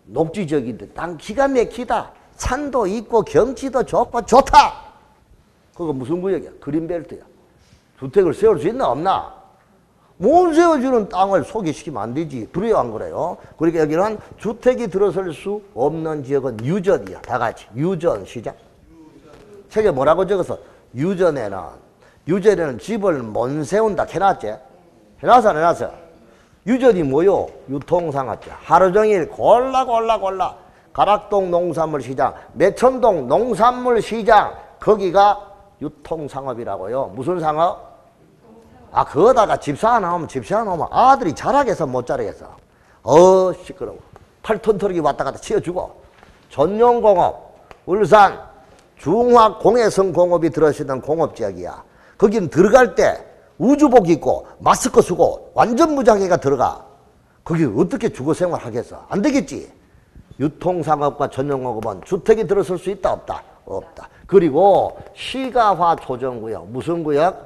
녹지지역인데 땅 기가 막히다. 산도 있고 경치도 좋고 좋다. 그거 무슨 구역이야? 그린벨트야. 주택을 세울 수 있나 없나? 못 세워주는 땅을 소개시키면 안 되지. 그래요 안 그래요? 그러니까 여기는 주택이 들어설 수 없는 지역은 유전이야. 다 같이 유전 시작. 책에 뭐라고 적었어? 유전에는 집을 못 세운다. 해놨지? 해놨어 안 해놨어? 유전이 뭐요? 유통상업자. 하루 종일 골라 가락동 농산물시장, 매천동 농산물시장, 거기가 유통상업이라고요. 무슨 상업? 아, 그거다가 집사 나오면 아들이 자라겠어 못 자라겠어? 시끄러워. 8톤 트럭이 왔다 갔다 치워주고. 전용공업, 울산 중화공해성 공업이 들어서는 공업지역이야. 거긴 들어갈 때 우주복 입고 마스크 쓰고 완전 무장해가 들어가. 거기 어떻게 주거생활 하겠어? 안 되겠지. 유통상업과 전용공업은 주택이 들어설 수 있다 없다? 없다. 그리고 시가화 조정구역. 무슨 구역?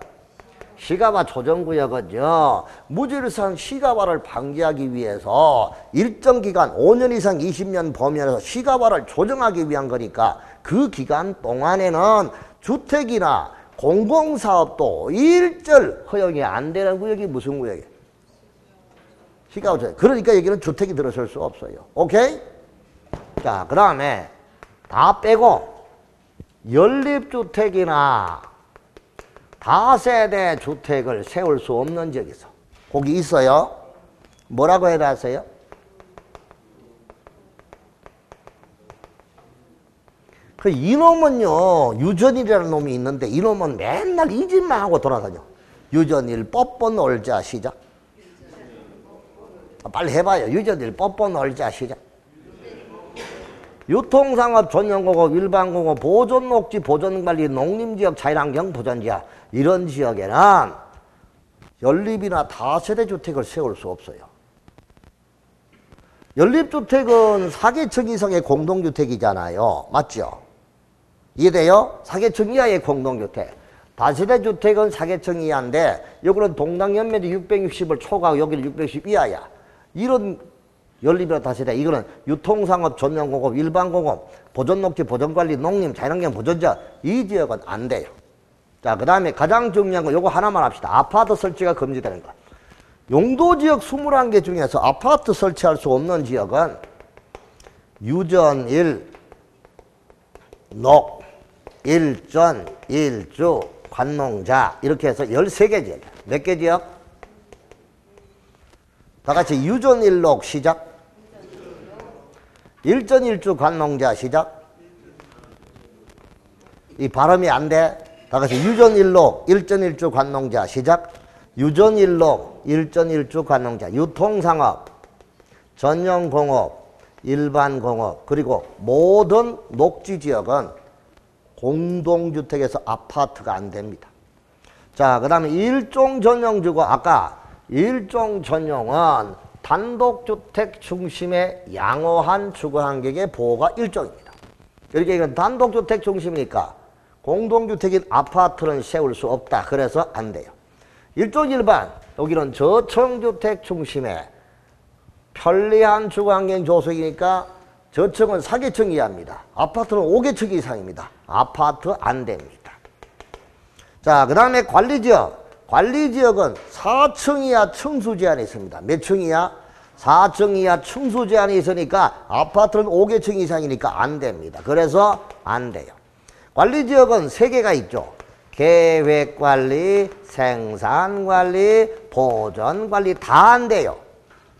시가화 조정구역은요, 무질서한 시가화를 방지하기 위해서 일정 기간 5년 이상 20년 범위에서 시가화를 조정하기 위한 거니까 그 기간 동안에는 주택이나 공공사업도 일절 허용이 안 되는 구역이 무슨 구역이에요? 시가화 조정. 그러니까 여기는 주택이 들어설 수 없어요. 오케이? 자, 그 다음에 다 빼고 연립주택이나 다세대 주택을 세울 수 없는 지역이 있어. 거기 있어요. 뭐라고 해놨어요? 그 이놈은요, 유전이라는 놈이 있는데 이놈은 맨날 이 짓만 하고 돌아다녀. 유전일 뻗뻗 놀자 시작. 빨리 해봐요. 유전일 뻗뻗 놀자 시작. 유통상업 전용공업, 일반공업, 보존녹지, 보존관리, 농림지역, 자연환경 보전지역 이런 지역에는 연립이나 다세대 주택을 세울 수 없어요. 연립주택은 4개층 이상의 공동주택이잖아요. 맞죠? 이해돼요? 4개층 이하의 공동주택. 다세대 주택은 4개층 이하인데 여기는 동당연면이 660을 초과하고 여기는 660 이하야. 이런 연립이나 다세대, 이거는 유통상업, 전용공업, 일반공업, 보존녹지, 보존관리, 농림, 자연환경 보전지역 이 지역은 안 돼요. 자, 그 다음에 가장 중요한 건 요거 하나만 합시다. 아파트 설치가 금지되는 거. 용도지역 21개 중에서 아파트 설치할 수 없는 지역은 유전 1, 녹, 일전, 일주, 관농자 이렇게 해서 13개 지역. 몇 개 지역? 다 같이 유전 1녹 시작. 일전, 일주, 관농자 시작. 이 발음이 안 돼. 다 같이 유전 1녹, 일전, 일주, 관농자 시작. 유전 1녹, 일전, 일주, 관농자. 유통상업, 전용공업, 일반공업, 그리고 모든 녹지지역은 공동주택에서 아파트가 안 됩니다. 자, 그 다음에 일종 전용주거. 아까 일종 전용은 단독주택 중심의 양호한 주거환경의 보호가 일종입니다. 이렇게 이건 단독주택 중심이니까 공동주택인 아파트는 세울 수 없다. 그래서 안 돼요. 일종 일반, 여기는 저층주택 중심의 편리한 주거환경 조성이니까 저층은 4계층 이하입니다. 아파트는 5계층 이상입니다. 아파트 안 됩니다. 자, 그 다음에 관리지역. 관리지역은 4층 이하 층수 제한이 있습니다. 몇 층 이하? 4층 이하 층수 제한이 있으니까 아파트는 5계층 이상이니까 안 됩니다. 그래서 안 돼요. 관리지역은 3개가 있죠. 계획관리, 생산관리, 보전관리 다 안 돼요.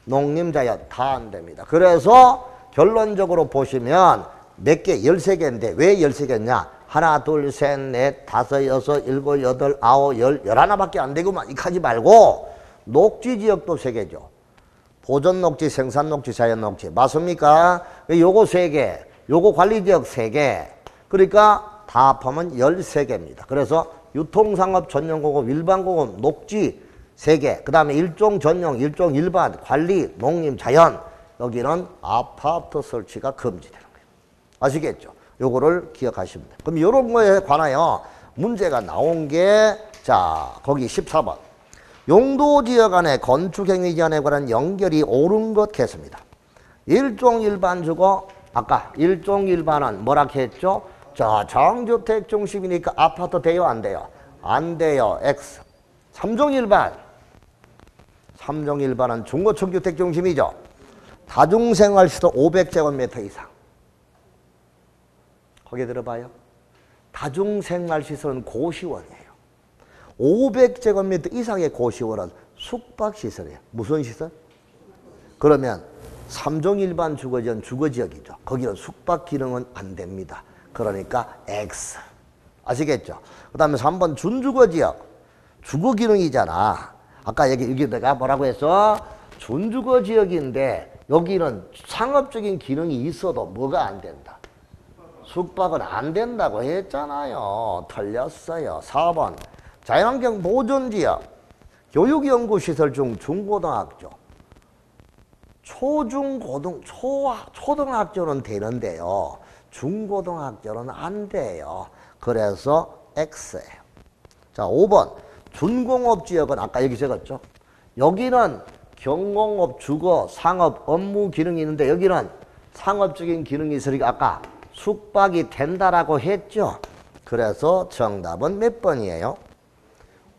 농림자연 다 안 됩니다. 그래서 결론적으로 보시면 몇 개? 13개인데 왜 13개냐? 하나, 둘, 셋, 넷, 다섯, 여섯, 일곱, 여덟, 아홉, 열, 11하나밖에 안 되고만 이렇게 하지 말고 녹지지역도 3개죠. 보전녹지, 생산녹지, 자연녹지. 맞습니까? 요거 3개, 요거 관리지역 3개. 그러니까 다 합하면 13개입니다. 그래서 유통상업 전용공업, 일반공업, 녹지 3개. 그 다음에 일종 전용, 일종 일반, 관리, 농림, 자연. 여기는 아파트 설치가 금지되는 거예요. 아시겠죠? 요거를 기억하시면 돼요. 그럼 요런 거에 관하여 문제가 나온 게, 자, 거기 14번. 용도지역 간의 건축행위 제한에 관한 연결이 옳은 것 했습니다. 일종 일반 주거, 아까 일종 일반은 뭐라 했죠? 자, 정주택 중심이니까 아파트 돼요, 안 돼요? 안 돼요. X. 3종 일반. 3종 일반은 중고층 주택 중심이죠. 다중생활시설 500제곱미터 이상. 거기 들어봐요. 다중생활시설은 고시원이에요. 500제곱미터 이상의 고시원은 숙박시설이에요. 무슨 시설? 그러면 3종 일반 주거지역은 주거지역이죠. 거기는 숙박 기능은 안 됩니다. 그러니까 X. 아시겠죠? 그 다음에 3번 준주거지역. 주거기능이잖아. 아까 여기 내가 뭐라고 했어? 준주거지역인데 여기는 상업적인 기능이 있어도 뭐가 안 된다? 숙박은 안 된다고 했잖아요. 틀렸어요. 4번. 자연환경 보존지역. 교육연구시설 중 중고등학교. 초등학교는 되는데요. 중고등학교는 안 돼요. 그래서 X예요. 자, 5번. 준공업지역은 아까 여기 적었죠. 여기는 경공업, 주거, 상업, 업무 기능이 있는데 여기는 상업적인 기능이 있으니까 아까 숙박이 된다라고 했죠. 그래서 정답은 몇 번이에요?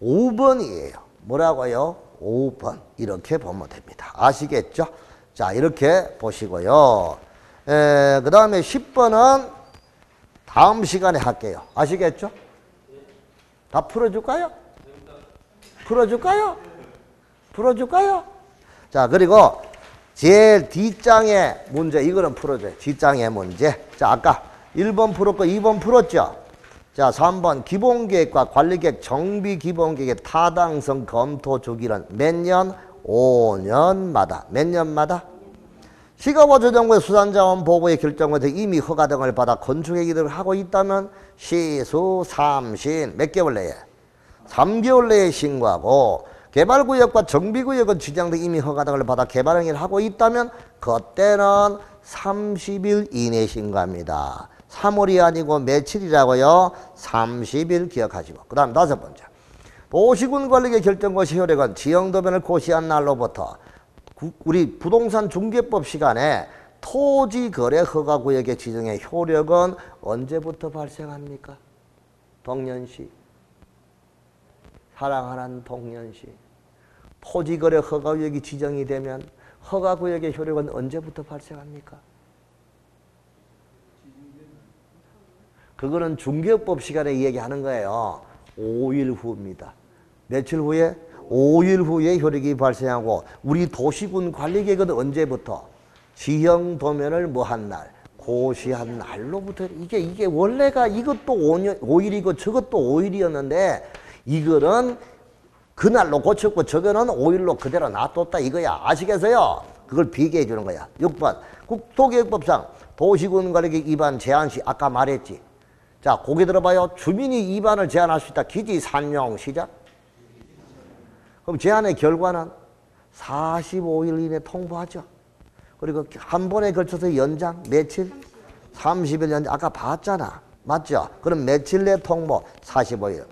5번이에요. 뭐라고요? 5번. 이렇게 보면 됩니다. 아시겠죠? 자, 이렇게 보시고요. 그 다음에 10번은 다음 시간에 할게요. 아시겠죠? 다 풀어줄까요? 풀어줄까요? 풀어줄까요? 자, 그리고 제일 뒷장의 문제, 이거는 풀어줘요. 뒷장의 문제. 자, 아까 1번 풀었고 2번 풀었죠? 자, 3번 기본계획과 관리계획 정비기본계획의 타당성 검토 주기는 몇 년? 5년마다. 몇 년마다? 시가보조정부의 수산자원 보고의 결정에 대해 이미 허가 등을 받아 건축행위들을 하고 있다면 시수 3신 몇 개월 내에? 3개월 내에 신고하고 개발구역과 정비구역은 지정된 이미 허가 등을 받아 개발행위를 하고 있다면 그때는 30일 이내 신고합니다. 3월이 아니고 며칠이라고요? 30일 기억하시고. 그 다음 5번째. 도시군 관리계 결정 고시 효력은 지형도변을 고시한 날로부터 우리 부동산 중개법 시간에 토지거래 허가구역의 지정의 효력은 언제부터 발생합니까? 동년시. 사랑하는 동년시. 토지거래 허가구역이 지정이 되면 허가구역의 효력은 언제부터 발생합니까? 그거는 중개법 시간에 얘기하는 거예요. 5일 후입니다. 며칠 후에? 5일 후에 효력이 발생하고 우리 도시군 관리계획은 언제부터? 지형 도면을 뭐 한 날? 고시한 날로부터. 이게 원래가 이것도 5일이고 저것도 5일이었는데 이거는 그날로 고쳤고 저거는 5일로 그대로 놔뒀다 이거야. 아시겠어요? 그걸 비교해 주는 거야. 6번. 국토계획법상 도시군 관리계획 위반 제한 시 아까 말했지. 자, 고개 들어봐요. 주민이 위반을 제한할 수 있다. 기지 산용 시작. 그럼 제한의 결과는 45일 이내 통보하죠. 그리고 한 번에 걸쳐서 연장 며칠? 30일 연장. 아까 봤잖아. 맞죠? 그럼 며칠 내 통보? 45일.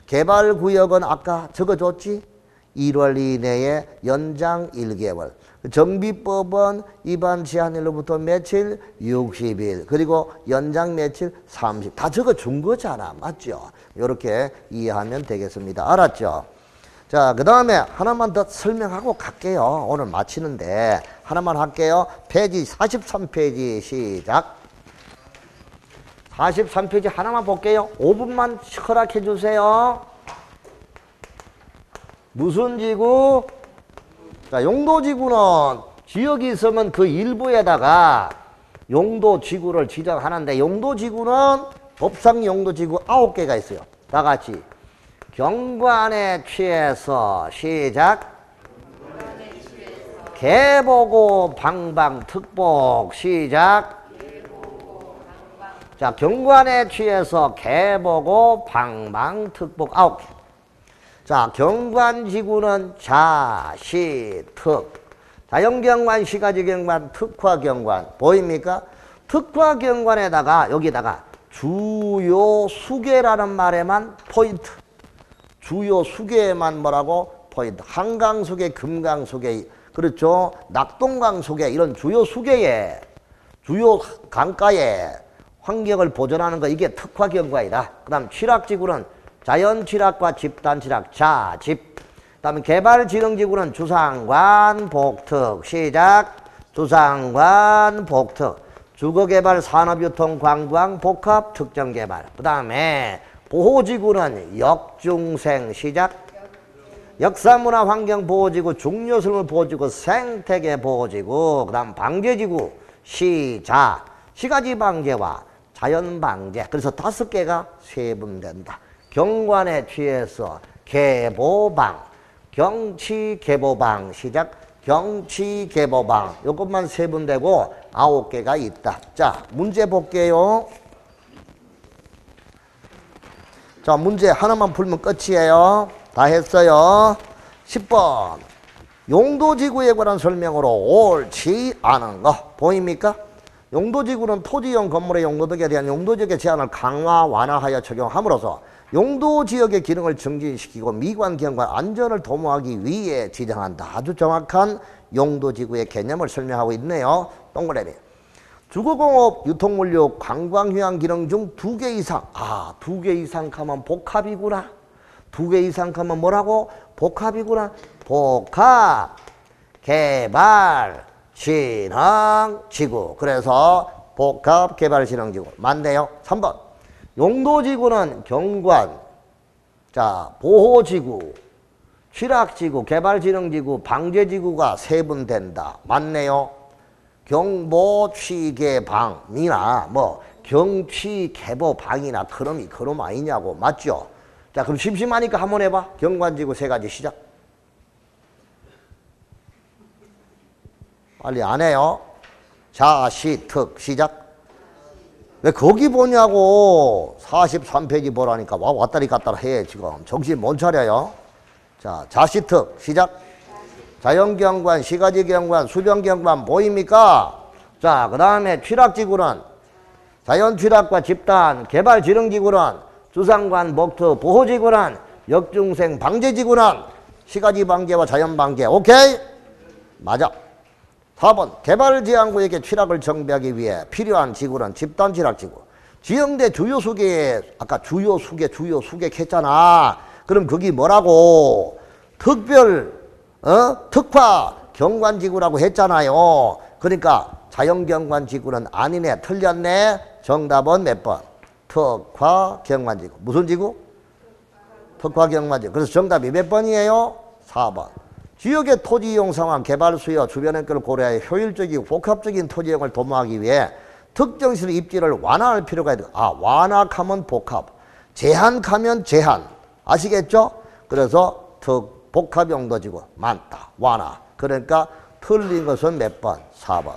개발구역은 아까 적어줬지? 1월 이내에 연장 1개월. 정비법은 위반 제한일로부터 며칠? 60일. 그리고 연장 며칠? 30. 다 적어준 거잖아. 맞죠? 이렇게 이해하면 되겠습니다. 알았죠? 자, 그 다음에 하나만 더 설명하고 갈게요. 오늘 마치는데 하나만 할게요. 페이지 43페이지 시작. 43페이지 하나만 볼게요. 5분만 허락해 주세요. 무슨 지구? 자, 용도지구는 지역이 있으면 그 일부에다가 용도지구를 지정하는데, 용도지구는 법상 용도지구 9개가 있어요. 다 같이. 경관에 취해서 시작. 개보고 방방특복 시작. 자, 경관에 취해서 개보고 방방특복 9개. 자, 경관지구는 자, 시, 특. 자연경관, 시가지경관, 특화경관. 보입니까? 특화경관에다가 여기다가 주요 수계라는 말에만 포인트. 주요 수계에만 뭐라고? 포인트. 한강수계, 금강수계, 그렇죠? 낙동강수계, 이런 주요 수계에, 주요 강가에 환경을 보존하는 거, 이게 특화경관이다. 그 다음 취락지구는 자연취락과 집단취락, 자, 집. 그 다음에 개발지능지구는 주상관, 복특, 시작. 주상관, 복특. 주거개발, 산업유통, 관광, 복합, 특정개발. 그 다음에 보호지구는 역중생, 시작. 역사문화환경보호지구, 중요생물보호지구, 생태계보호지구. 그 다음 방제지구, 시작. 시가지방제와 자연방제. 그래서 5개가 세분된다. 경관에 취해서 개보방, 경치개보방, 시작. 경치개보방. 이것만 세분되고 9개가 있다. 자, 문제 볼게요. 자, 문제 하나만 풀면 끝이에요. 다 했어요. 10번. 용도지구에 관한 설명으로 옳지 않은 거 보입니까? 용도지구는 토지용 건물의 용도 등에 대한 용도지역의 제한을 강화, 완화하여 적용함으로써 용도지역의 기능을 증진시키고 미관, 경관, 안전을 도모하기 위해 지정한다. 아주 정확한 용도지구의 개념을 설명하고 있네요. 동그라미. 주거공업, 유통물류, 관광휴양 기능 중 2개 이상. 아, 2개 이상 하면 복합이구나. 2개 이상 하면 뭐라고? 복합이구나. 복합, 개발, 진흥지구. 그래서 복합, 개발, 진흥지구. 맞네요. 3번. 용도지구는 경관, 자, 보호지구, 취락지구, 개발진흥지구, 방제지구가 세분된다. 맞네요. 경보취개방이나 뭐 경취개보방이나 그놈이 그놈 아니냐고. 맞죠? 자, 그럼 심심하니까 한번 해봐. 경관지구 3가지 시작. 빨리 안 해요. 자, 시, 특 시작. 왜 거기 보냐고. 43페이지 보라니까. 왔다리 갔다리 해. 지금 정신 못 차려요. 자, 자시특 시작. 자연경관, 시가지경관, 수변경관 보입니까? 자, 그 다음에 취락지구는 자연취락과 집단, 개발지능지구는 주상관, 목특, 보호지구는 역중생, 방제지구는 시가지방제와 자연방제. 오케이? 맞아. 4번. 개발제한구역의 취락을 정비하기 위해 필요한 지구는 집단취락지구. 지형대 주요수계, 아까 주요수계 했잖아. 그럼 거기 뭐라고? 특별, 특화 경관지구라고 했잖아요. 그러니까 자연경관지구는 아니네. 틀렸네. 정답은 몇 번? 특화 경관지구. 무슨 지구? 특화 경관지구. 그래서 정답이 몇 번이에요? 4번. 지역의 토지 이용 상황, 개발 수요, 주변 환경을 고려하여 효율적이고 복합적인 토지 이용을 도모하기 위해 특정 시설 입지를 완화할 필요가 있다. 아, 완화하면 복합, 제한하면 제한. 아시겠죠? 그래서 복합 용도지구 많다. 완화. 그러니까 틀린 것은 몇 번? 4번.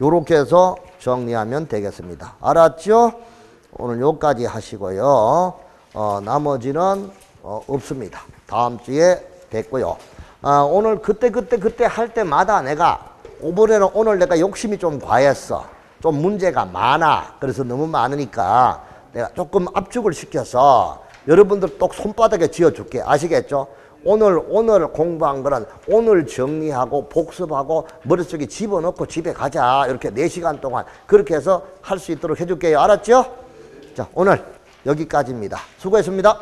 요렇게 해서 정리하면 되겠습니다. 알았죠? 오늘 여기까지 하시고요. 나머지는 없습니다. 다음 주에 뵙고요. 오늘 그때 할 때마다 내가 이번에는 오늘 내가 욕심이 좀 과했어. 좀 문제가 많아. 그래서 너무 많으니까 내가 조금 압축을 시켜서 여러분들 똑 손바닥에 쥐어줄게. 아시겠죠? 오늘 공부한 거는 오늘 정리하고 복습하고 머릿속에 집어넣고 집에 가자. 이렇게 4시간 동안 그렇게 해서 할 수 있도록 해줄게요. 알았죠? 자, 오늘 여기까지입니다. 수고했습니다.